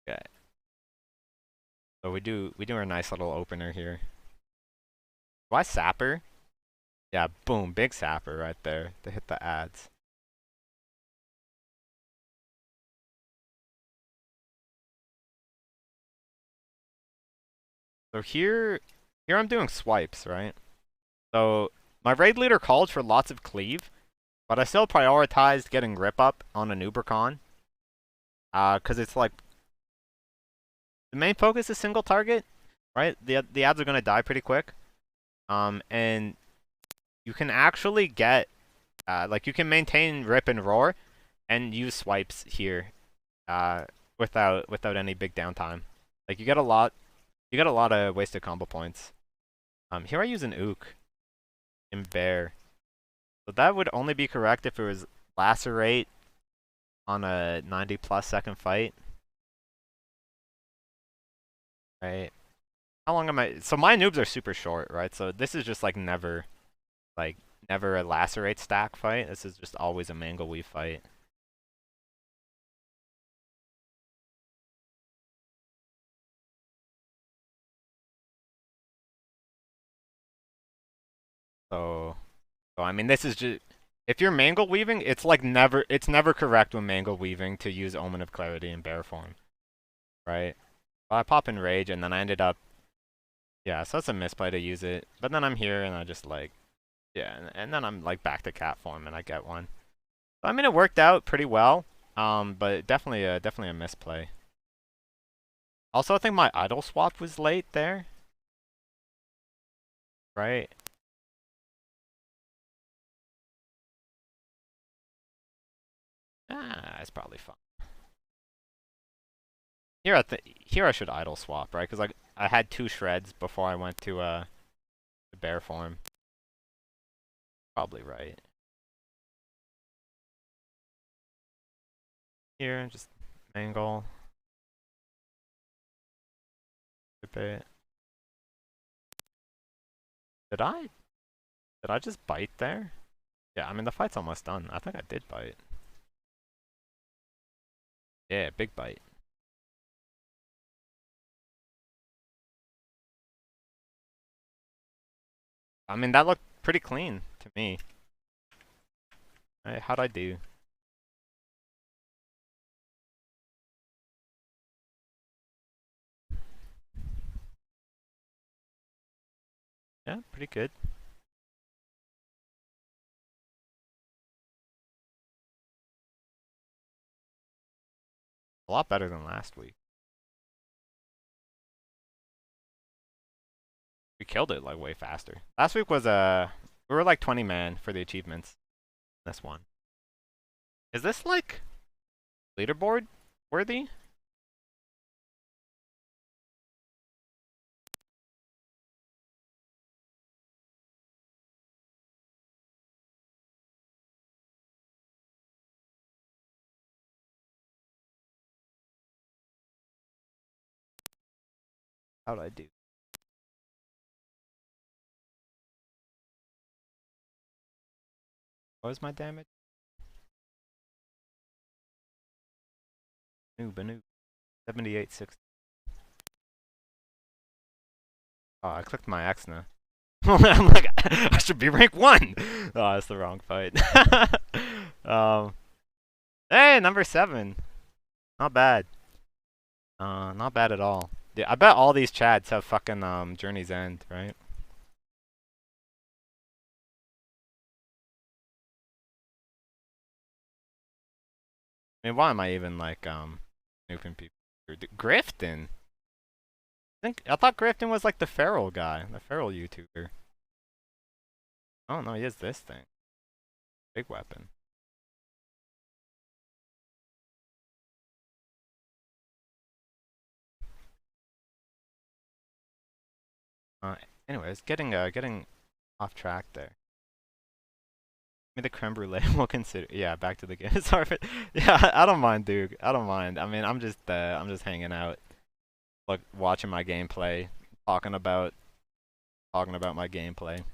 Okay. So we do a nice little opener here. Why Sapper? Yeah, boom, big Sapper right there to hit the ads. So here I'm doing swipes, right? So my raid leader called for lots of cleave, but I still prioritized getting rip up on Anubricon. Cause it's like the main focus is single target, right? The ads are gonna die pretty quick. And you can actually get like you can maintain rip and roar and use swipes here without any big downtime. Like you get a lot of wasted combo points. Here I use an ook in bear. So that would only be correct if it was lacerate on a 90+ second fight. Right. How long am I? So my noobs are super short, right? So this is just like never a lacerate stack fight. This is just always a mangle weave fight. So I mean, this is just if you're mangle weaving, it's like it's never correct when mangle weaving to use Omen of Clarity in bear form, right? Well, I pop in rage and then I ended up, yeah. So it's a misplay to use it, but then I'm here and I just like, yeah, and then I'm like back to cat form and I get one. So, I mean, it worked out pretty well, but definitely a misplay. Also, I think my idol swap was late there, right? It's probably fine. Here I should idle swap, right? Because like I had 2 shreds before I went to bear form. Probably right. Here, just mangle. Rip it. Did I just bite there? Yeah, I mean the fight's almost done. I think I did bite. Yeah, big bite. I mean that looked pretty clean to me. Right, how'd I do? Yeah, pretty good. A lot better than last week. We killed it like way faster. Last week was we were like 20 man for the achievements. This one. Is this like leaderboard worthy? How'd I do? What was my damage? Noob. 7860. Oh, I clicked my X now. I'm like, I should be rank 1! Oh, that's the wrong fight. Hey, number 7. Not bad. Not bad at all. Yeah, I bet all these chads have fucking Journey's End, right? I mean, why am I even like snooping people? Grifton. I thought Grifton was like the feral guy, the feral YouTuber. Oh no, he has this thing. Big weapon. Anyways, getting off track there. Give me the creme brulee. We'll consider. Yeah, back to the game. Sorry, but yeah, I don't mind, dude. I don't mind. I mean, I'm just hanging out, like watching my gameplay, talking about my gameplay.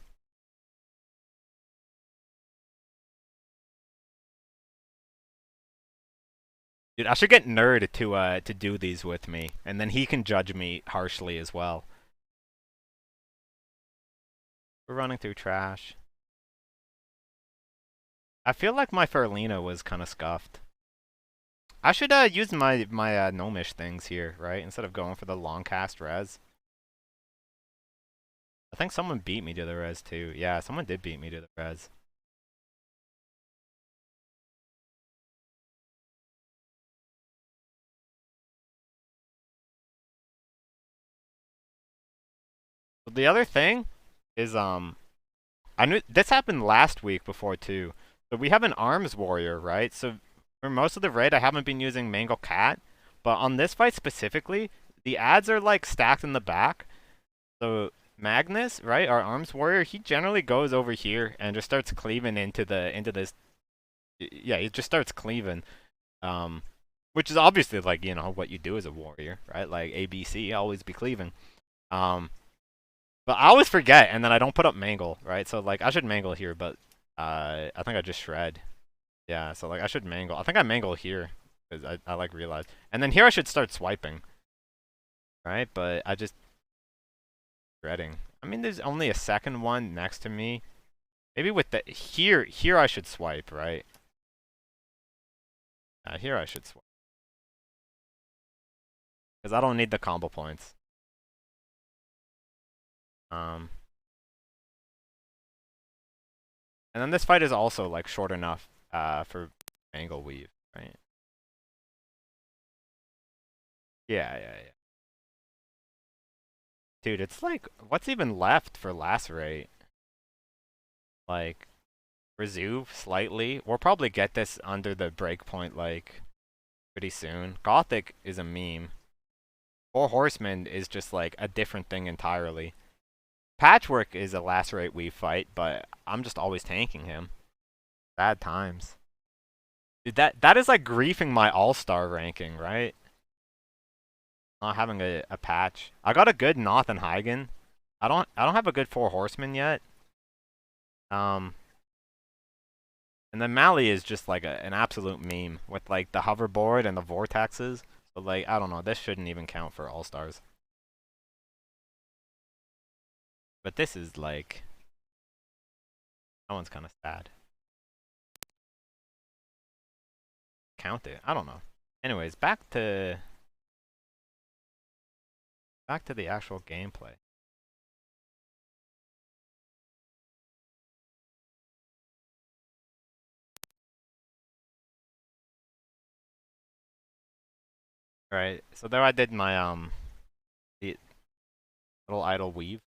Dude, I should get Nerd to do these with me, and then he can judge me harshly as well. We're running through trash. I feel like my Ferlina was kind of scuffed. I should use my gnomish things here, right? Instead of going for the long cast res. I think someone beat me to the res too. Yeah, someone did beat me to the res. But the other thing is I knew this happened last week before too. So we have an arms warrior, right? So for most of the raid I haven't been using Mangle Cat, but on this fight specifically, the ads are like stacked in the back. So Magnus, right, our arms warrior, he generally goes over here and just starts cleaving into this. Yeah, he just starts cleaving, which is obviously like what you do as a warrior, right? Like ABC, always be cleaving. But I always forget, and then I don't put up Mangle, right? So like I should Mangle here, but I think I just shred. Yeah, so like I should Mangle. I think I Mangle here because I like realized, and then here I should start swiping, right? But I just shredding. I mean, there's only a second one next to me. Maybe with the here I should swipe, right? Here I should swipe because I don't need the combo points. And then this fight is also like short enough for angle weave, right? Yeah. Dude, it's like, what's even left for lacerate? Like, resuve slightly. We'll probably get this under the breakpoint like pretty soon. Gothic is a meme. Four Horsemen is just like a different thing entirely. Patchwork is a lacerate weave fight, but I'm just always tanking him. Bad times. Dude, that is like griefing my all-star ranking, right? Not having a patch. I got a good Noth and Huygen. I don't have a good Four Horsemen yet. And then Mali is just like an absolute meme with like the hoverboard and the vortexes. So like I don't know, this shouldn't even count for all stars. But this is like that one's kind of sad. Count it. I don't know. Anyways, back to the actual gameplay. Right. So there I did my the little idle weave.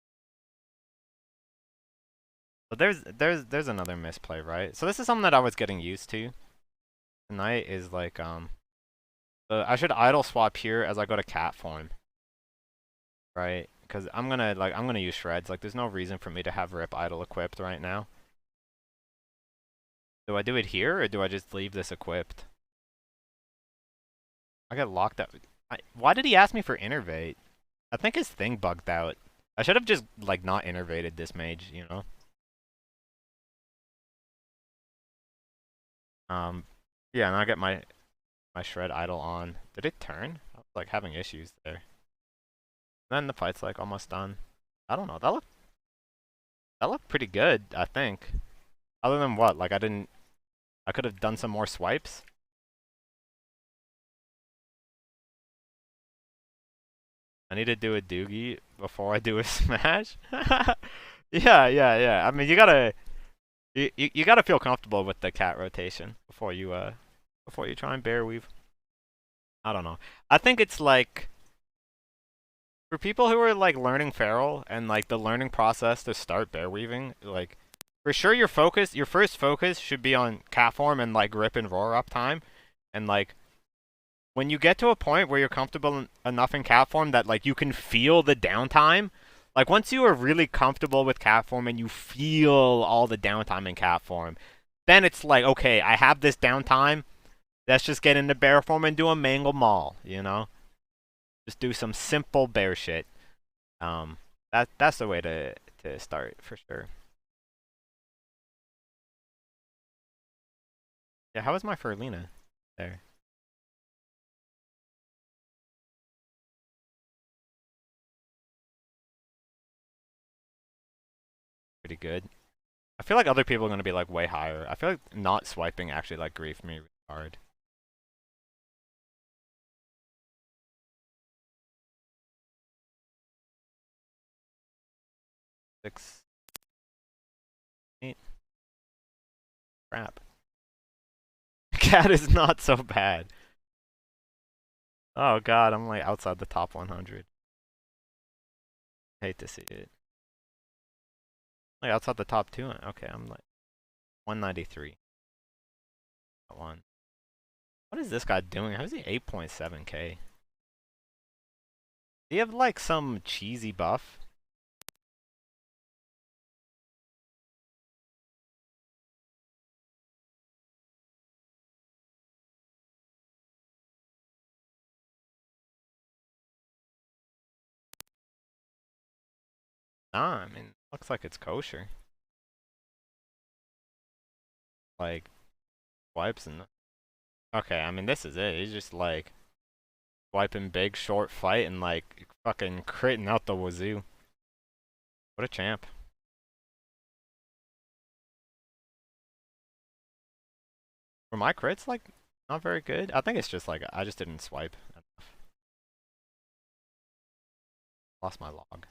So there's another misplay, right? So this is something that I was getting used to. Tonight is like so I should idle swap here as I go to cat form. Right? Because I'm gonna use shreds. Like there's no reason for me to have rip idle equipped right now. Do I do it here or do I just leave this equipped? I got locked up. Why did he ask me for innervate? I think his thing bugged out. I should have just, like, not innervated this mage, you know? Yeah, and I get my shred idle on. Did it turn? I was, like, having issues there. Then the fight's, like, almost done. I don't know. That looked pretty good, I think. Other than what? Like, I could have done some more swipes. I need to do a doogie before I do a smash. Yeah. I mean, you gotta feel comfortable with the cat rotation before you try and bear weave. I don't know. I think it's like for people who are like learning feral and like the learning process to start bear weaving, like for sure your first focus should be on cat form and like rip and roar uptime, and like when you get to a point where you're comfortable enough in cat form that like you can feel the downtime, like once you are really comfortable with cat form and you feel all the downtime in cat form, then it's like, okay, I have this downtime. Let's just get into bear form and do a mangle maul, you know? Just do some simple bear shit. That's the way to start for sure. Yeah, how is my Ferlina there? Pretty good. I feel like other people are gonna be like way higher. I feel like not swiping actually like griefed me hard. Six, eight. Crap. Cat is not so bad. Oh god, I'm like outside the top 100. Hate to see it. Like outside the top 200. Okay, I'm like 193. That one. What is this guy doing? How is he 8.7k? Do you have like some cheesy buff? Nah, I mean, looks like it's kosher. Like, wipes and... Okay, I mean, this is it. He's just like, wiping big, short fight and like, fucking critting out the wazoo. What a champ. For my crits, like, not very good. I think it's just like, I just didn't swipe enough. Lost my log.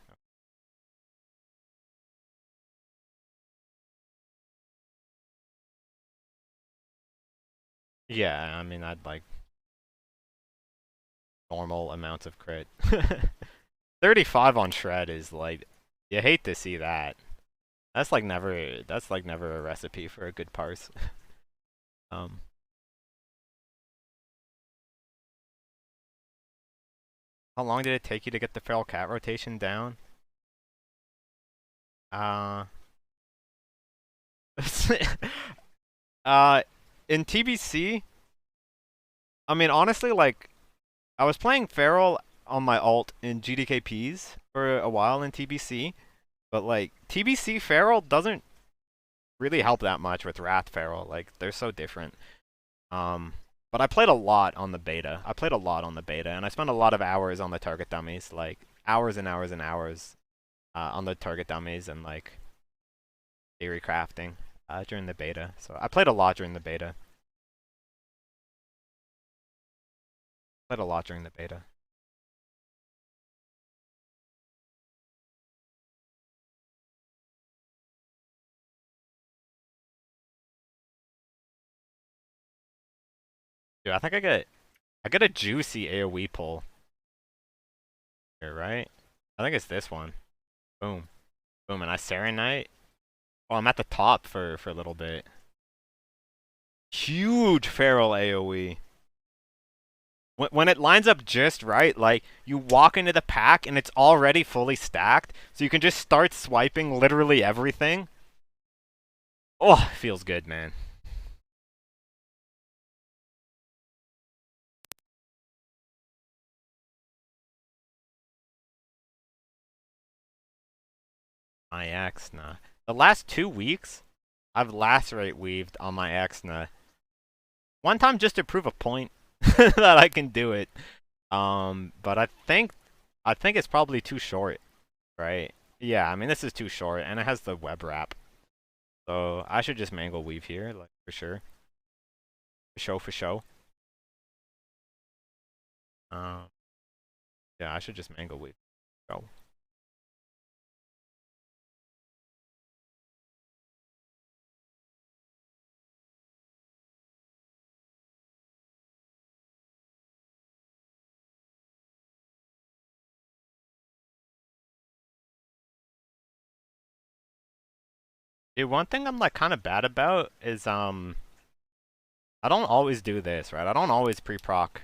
Yeah, I mean, I'd like normal amounts of crit. 35 on shred is like, you hate to see that. That's like never a recipe for a good parse. um, how long did it take you to get the feral cat rotation down? Uh, uh, in TBC, I mean, honestly, like, I was playing feral on my alt in GDKPs for a while in TBC, but like, TBC feral doesn't really help that much with Wrath feral. Like, they're so different. Um, but I played a lot on the beta. I played a lot on the beta, and I spent a lot of hours on the target dummies, like hours and hours and hours on the target dummies and like theory crafting during the beta. So I played a lot during the beta. Played a lot during the beta. Dude, I think I get a juicy AoE pull here, right? I think it's this one. Boom. Boom, and I Serenite. Oh, I'm at the top for a little bit. Huge feral AoE. When it lines up just right, like, you walk into the pack and it's already fully stacked, so you can just start swiping literally everything. Oh, it feels good, man. My Exna. The last 2 weeks, I've lacerate weaved on my Exna. One time just to prove a point that I can do it. But I think it's probably too short, right? Yeah, I mean this is too short, and it has the web wrap. So I should just mangle weave here, like for sure. For show. Um, yeah, I should just mangle weave. Go. Dude, one thing I'm like kind of bad about is I don't always do this, right? I don't always pre-proc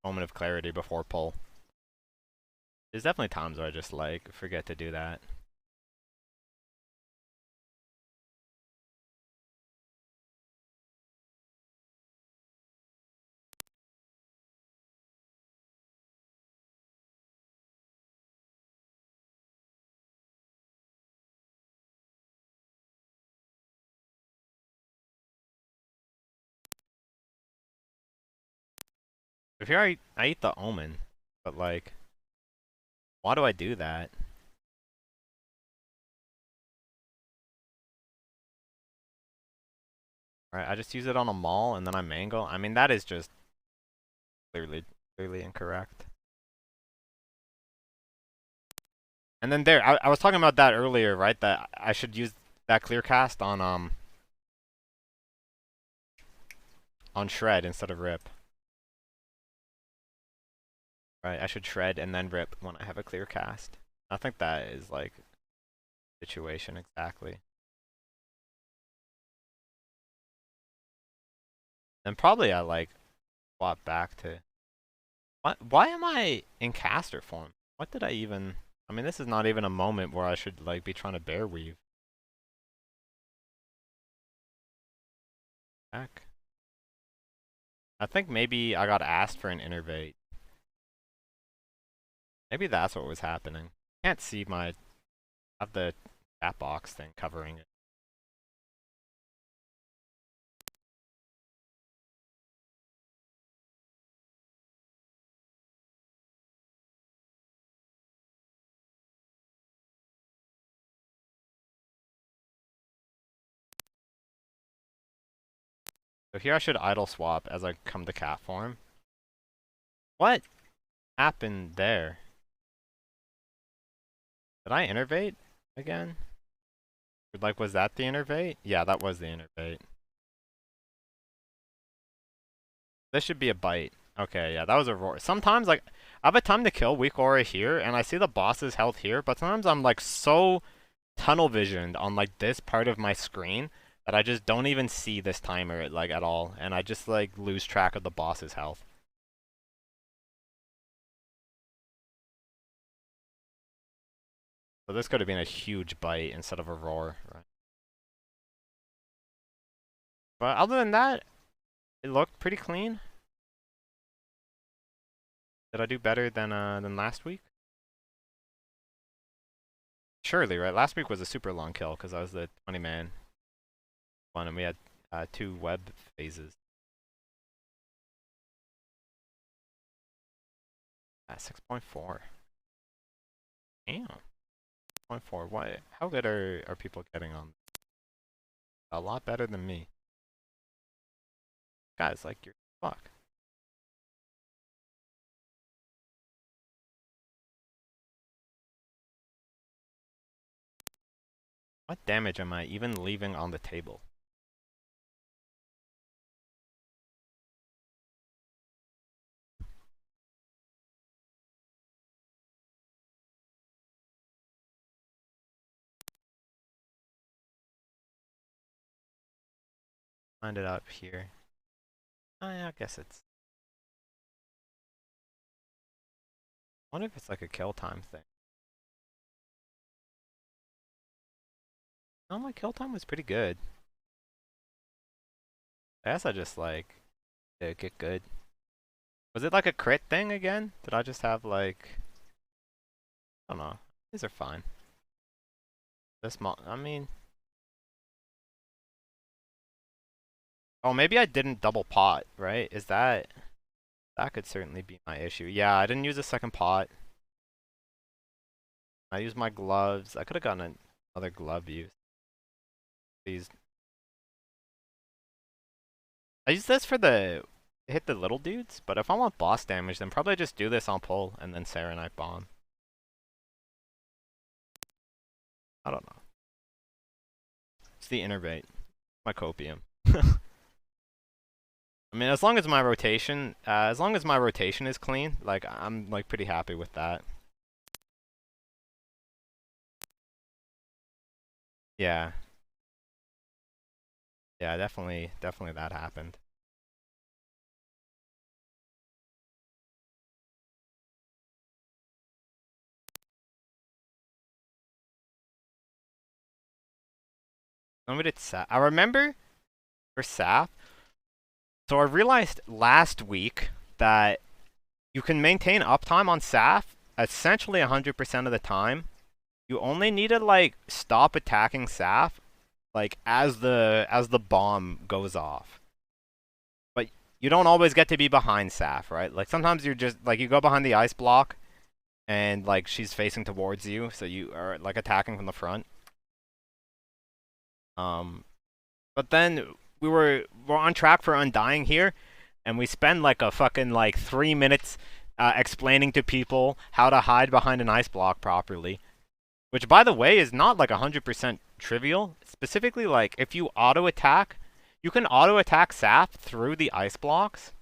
Moment of Clarity before pull. There's definitely times where I just like forget to do that. If here I eat the Omen, but like, why do I do that? Right, I just use it on a maul and then I mangle. I mean that is just clearly incorrect. And then there, I was talking about that earlier, right? That I should use that clear cast on shred instead of rip. Right, I should shred and then rip when I have a clear cast. I think that is like situation exactly. Then probably I like swap back to why am I in caster form? What did I even I mean this is not even a moment where I should like be trying to bear weave. Back. I think maybe I got asked for an innervate. Maybe that's what was happening. Can't see my I have the chat box thing covering it. So here I should idle swap as I come to cat form. What happened there? Did I innervate again? Like, was that the innervate? Yeah, that was the innervate. This should be a bite. Okay, yeah, that was a roar. Sometimes, like, I have a time to kill weak aura here, and I see the boss's health here, but sometimes I'm, like, so tunnel visioned on, like, this part of my screen that I just don't even see this timer, like, at all, and I just, like, lose track of the boss's health. So this could have been a huge bite instead of a roar, right? But other than that, it looked pretty clean. Did I do better than last week? Surely, right? Last week was a super long kill because I was the 20-man one and we had 2 web phases. 6.4. Damn. 6.4. What? How good are people getting on? A lot better than me. Guys, like you're fuck. What damage am I even leaving on the table? Find it up here. Yeah, I guess it's. I wonder if it's like a kill time thing. No, my kill time was pretty good. I guess I just like get good. Was it like a crit thing again? Did I just have like I don't know. These are fine. This I mean... Oh, maybe I didn't double pot, right? Is that... That could certainly be my issue. Yeah, I didn't use a second pot. I used my gloves. I could have gotten another glove use. These. I use this for the... hit the little dudes, but if I want boss damage, then probably just do this on pull and then Serenite Bomb. I don't know. It's the innervate. My copium. I mean, as long as my rotation is clean, like I'm like pretty happy with that. Yeah. Yeah, definitely that happened. Limited sap. I remember for sap. So I realized last week that you can maintain uptime on sap essentially 100% of the time. You only need to like stop attacking sap like as the bomb goes off. But you don't always get to be behind sap, right? Like sometimes you're just like you go behind the ice block and like she's facing towards you, so you are like attacking from the front. But then we're on track for Undying here, and we spend like a fucking like 3 minutes explaining to people how to hide behind an ice block properly. Which, by the way, is not like 100% trivial. Specifically, like if you auto attack, you can auto attack sap through the ice blocks.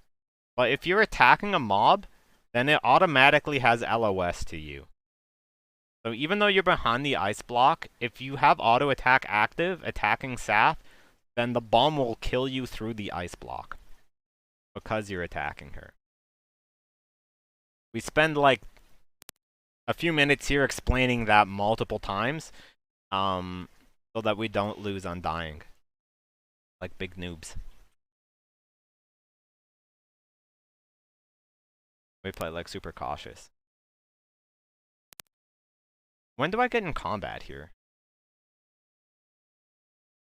But if you're attacking a mob, then it automatically has LOS to you. So even though you're behind the ice block, if you have auto attack active, attacking sap, then the bomb will kill you through the ice block. Because you're attacking her. We spend like a few minutes here explaining that multiple times, so that we don't lose Undying. Like big noobs. We play like super cautious. When do I get in combat here?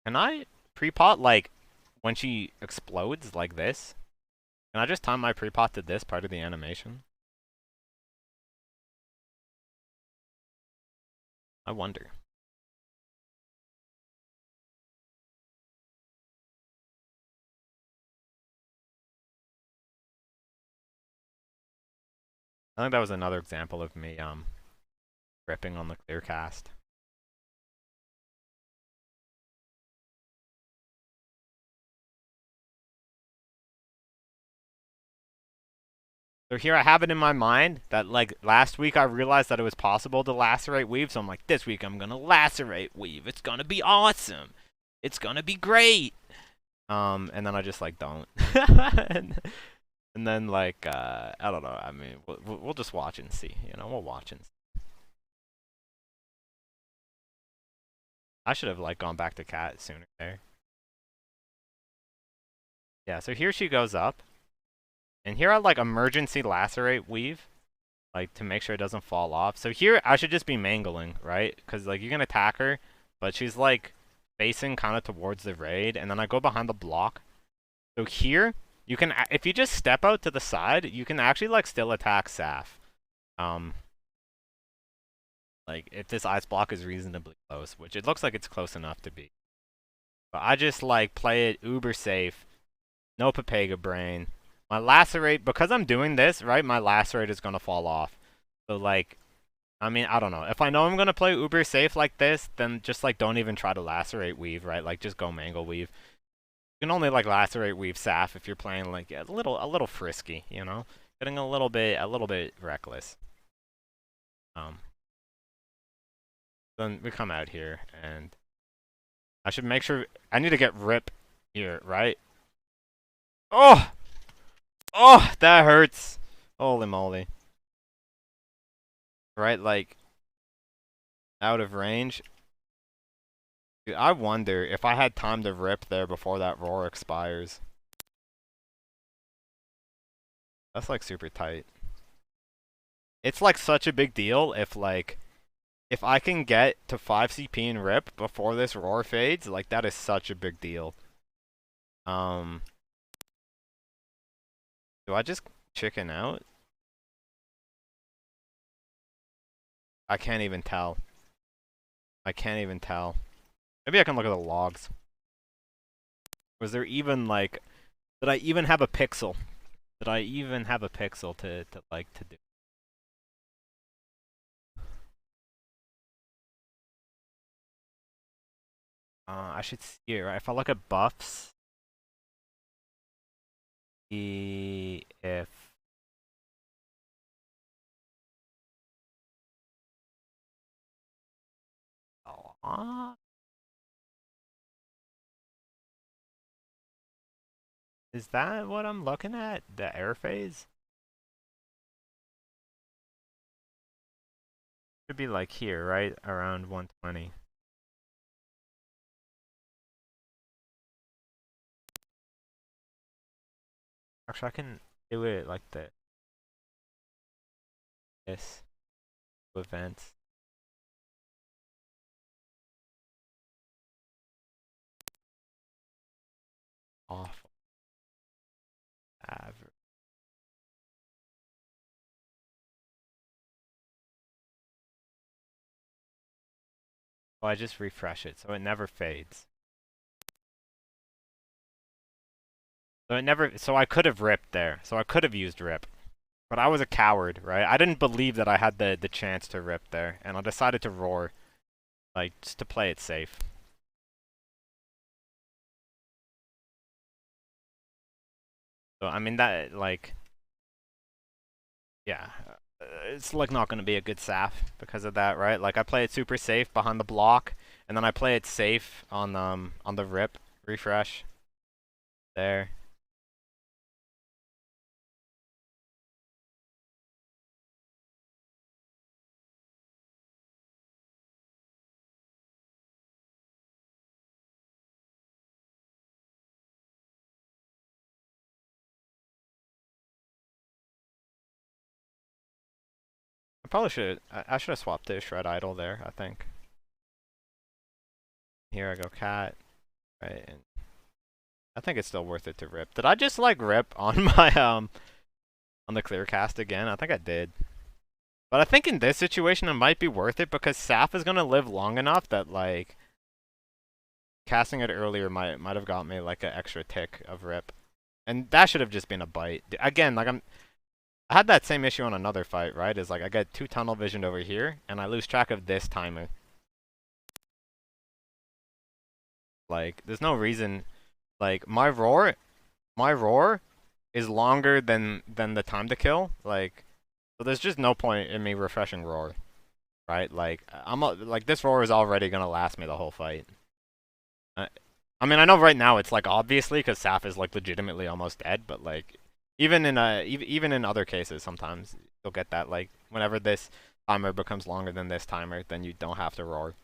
Can I pre-pot like when she explodes like this? Can I just time my pre-pot to this part of the animation? I wonder. I think that was another example of me ripping on the clear cast. So here I have it in my mind that like last week I realized that it was possible to lacerate weave, so I'm like, this week I'm gonna lacerate weave. It's gonna be awesome. It's gonna be great. And then I just like don't. and then like I don't know. I mean, we'll just watch and see. You know, we'll watch and see. I should have like gone back to cat sooner there. Yeah. So here she goes up. And here I like emergency lacerate weave, like to make sure it doesn't fall off. So here I should just be mangling, right? Because like you can attack her, but she's like facing kind of towards the raid, and then I go behind the block. So here you can, if you just step out to the side, you can actually like still attack Saf. Like if this ice block is reasonably close, which it looks like it's close enough to be. But I just like play it uber safe, no Pepega brain. My lacerate, because I'm doing this, right, my lacerate is going to fall off. So, like, I mean, I don't know. If I know I'm going to play uber safe like this, then just, like, don't even try to lacerate weave, right? Like, just go mangle weave. You can only, like, lacerate weave Saf if you're playing, like, a little frisky, you know? Getting a little bit reckless. Then we come out here, and I should make sure, I need to get rip here, right? Oh! Oh, that hurts. Holy moly. Right, like, out of range. Dude, I wonder if I had time to rip there before that roar expires. That's, like, super tight. It's, like, such a big deal if, like, if I can get to 5 CP and rip before this roar fades, like that is such a big deal. Do I just chicken out? I can't even tell. I can't even tell. Maybe I can look at the logs. Was there even like, did I even have a pixel? Did I even have a pixel to like to do? I should see it, right? If I look at buffs, see if is that what I'm looking at? The air phase? Should be like here, right? Around 120. Actually, I can do it like this. Events. Awful. Average. Oh, I just refresh it, so it never fades. So it never. So I could have ripped there. So I could have used rip, but I was a coward, right? I didn't believe that I had the chance to rip there, and I decided to roar, like just to play it safe. So I mean that like, yeah, it's like not gonna be a good saf because of that, right? Like I play it super safe behind the block, and then I play it safe on the rip refresh. There. I probably should. I should have swapped to shred idle there. I think. Here I go cat. Right, and I think it's still worth it to rip. Did I just like rip on my on the clear cast again? I think I did. But I think in this situation it might be worth it because Saf is gonna live long enough that like casting it earlier might have got me like an extra tick of rip. And that should have just been a bite. Again, like I had that same issue on another fight, right? Is like I get too tunnel visioned over here and I lose track of this timer. Like there's no reason like my roar is longer than the time to kill. Like so there's just no point in me refreshing roar. Right? Like like this roar is already going to last me the whole fight. I mean, I know right now it's like obviously because Saf is like legitimately almost dead, but like even in even in other cases, sometimes you'll get that like whenever this timer becomes longer than this timer, then you don't have to roar.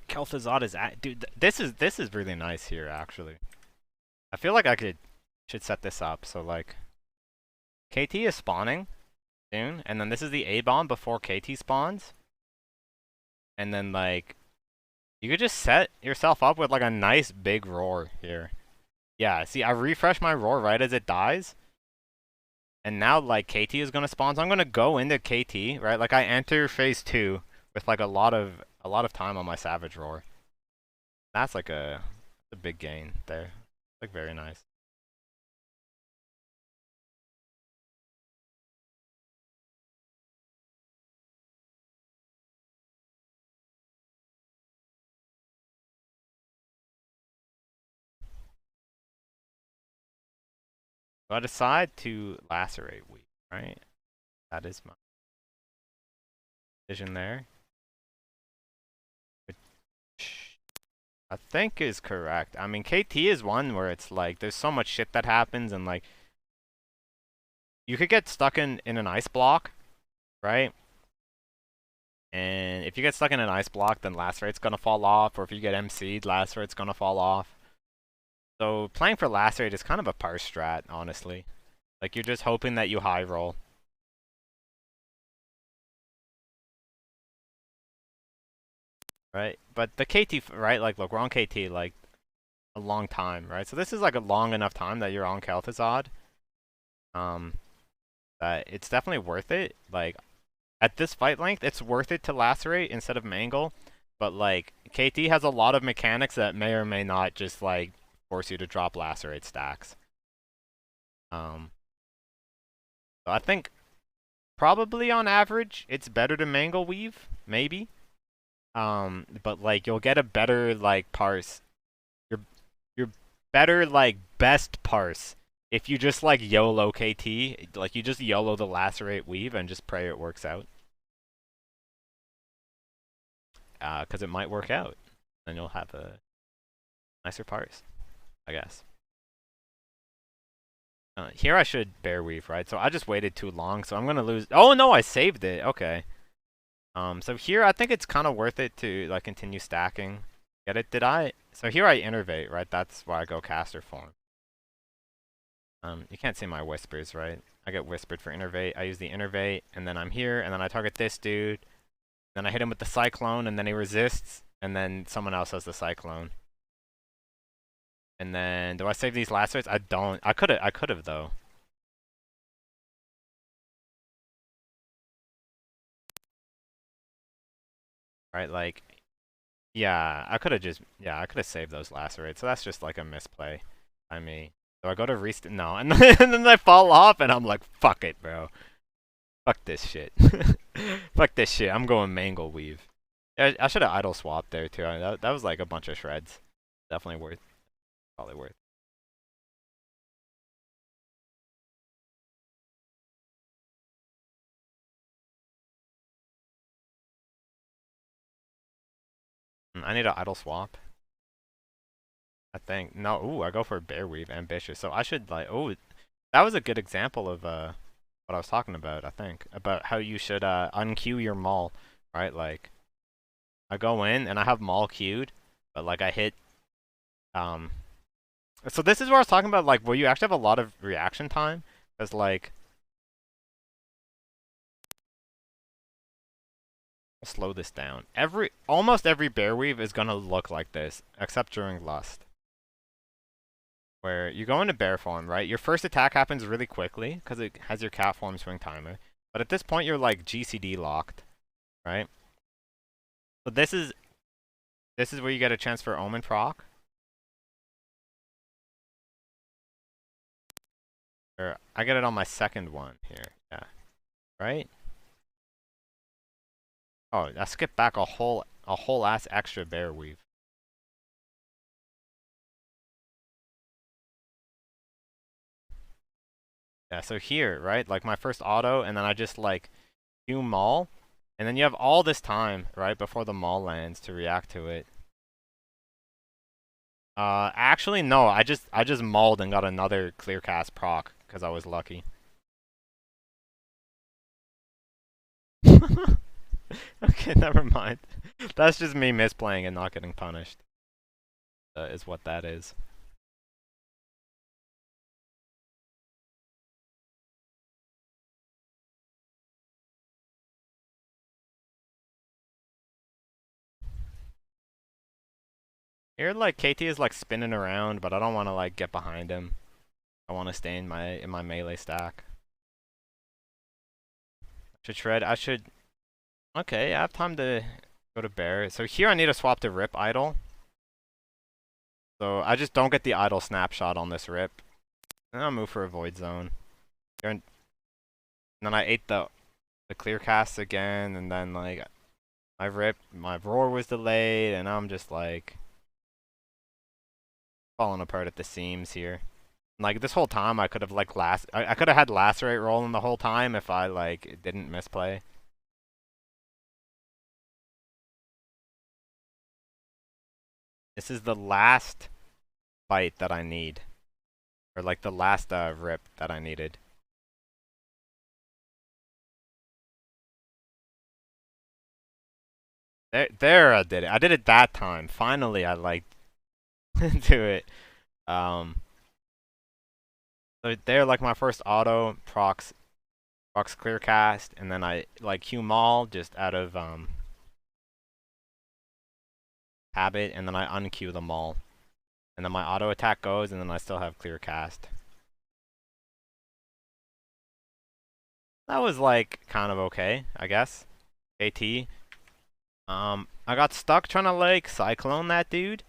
Kel'Thuzad is at dude. This is really nice here actually. I feel like I should set this up so like KT is spawning soon, and then this is the A bomb before KT spawns, and then like you could just set yourself up with like a nice big roar here. Yeah, see, I refresh my roar right as it dies, and now like KT is gonna spawn, so I'm gonna go into KT, right? Like I enter phase 2 with like a lot of time on my Savage Roar. That's like a a big gain there. Like very nice. So I decide to lacerate weave, right? That is my vision there. Which I think is correct. I mean, KT is one where it's like, there's so much shit that happens and like, you could get stuck in an ice block, right? And if you get stuck in an ice block, then lacerate's gonna fall off, or if you get MC'd, lacerate's gonna fall off. So playing for lacerate is kind of a parse strat, honestly. Like you're just hoping that you high roll. Right? But the KT, right? Like look, we're on KT like a long time, right? So this is like a long enough time that you're on Kel'Thuzad. That it's definitely worth it. Like at this fight length, it's worth it to lacerate instead of mangle. But like KT has a lot of mechanics that may or may not just like force you to drop lacerate stacks. So I think probably on average it's better to mangle weave, maybe. But like you'll get a better like parse. You're better like best parse if you just like YOLO KT, like you just YOLO the lacerate weave and just pray it works out. Because it might work out. Then you'll have a nicer parse, I guess. Here I should bear weave, right? So I just waited too long, so I'm gonna lose. Oh no, I saved it. Okay. So here I think it's kind of worth it to like continue stacking. Get it? Did I? So here I innervate, right? That's why I go caster form. You can't see my whispers, right? I get whispered for innervate. I use the innervate, and then I'm here, and then I target this dude. Then I hit him with the cyclone, and then he resists, and then someone else has the cyclone. And then do I save these lacerates? I don't. I could have though. Right, like yeah, I could have saved those lacerates. So that's just like a misplay by me. So I go to rest no, and then I fall off and I'm like, fuck it, bro. Fuck this shit. Fuck this shit. I'm going mangle weave. Yeah, I should have idle swapped there too. That was like a bunch of shreds. Definitely worth. Probably worth. I need an idle swap. I think. No, ooh, I go for Bearweave, ambitious. So I should like, oh, that was a good example of what I was talking about, I think. About how you should unqueue your maul, right? Like, I go in and I have maul queued, but like I hit, so this is where I was talking about like where you actually have a lot of reaction time. Because like, I'll slow this down. Almost every Bearweave is gonna look like this, except during Lust. Where you go into bear form, right? Your first attack happens really quickly because it has your cat form swing timer. But at this point, you're like GCD locked, right? So this is where you get a chance for Omen proc. Or I get it on my second one here, yeah, right? Oh, I skipped back a whole ass extra bear weave. Yeah, so here, right? Like my first auto, and then I just like do maul, and then you have all this time, right, before the maul lands to react to it. Actually, no. I just mauled and got another clear cast proc because I was lucky. Okay, never mind. That's just me misplaying and not getting punished. Is what that is. Here, like KT is like spinning around, but I don't want to like get behind him. I want to stay in my melee stack. Should shred. I should. Okay, I have time to go to bear. So here I need to swap to rip idle. So I just don't get the idle snapshot on this rip. And I'll move for a void zone. And then I ate the clear cast again, and then like my roar was delayed, and I'm just like falling apart at the seams here. Like this whole time I could have like I could have had lacerate rolling the whole time if I like didn't misplay. This is the last bite that I need. Or like the last rip that I needed. There I did it. I did it that time. Finally I like do it. So there like my first auto procs clear cast, and then I like Q Maul just out of habit, and then I unqueue the Maul. And then my auto attack goes, and then I still have clear cast. That was like kind of okay, I guess. AT. I got stuck trying to like cyclone that dude,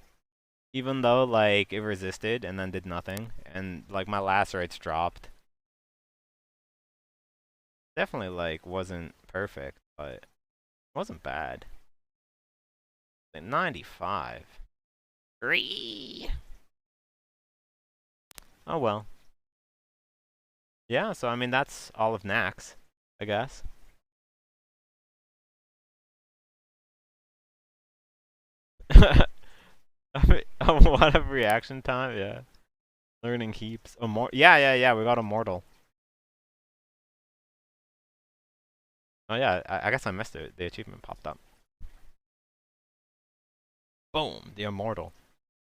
even though like it resisted and then did nothing, and like my lacerates dropped. Definitely like wasn't perfect, but it wasn't bad. Like 95. Three. Oh well. Yeah, so I mean that's all of Nax, I guess. What a reaction time, yeah. Learning heaps. Yeah, we got Immortal. Oh yeah, I guess I missed it. The achievement popped up. Boom, the Immortal.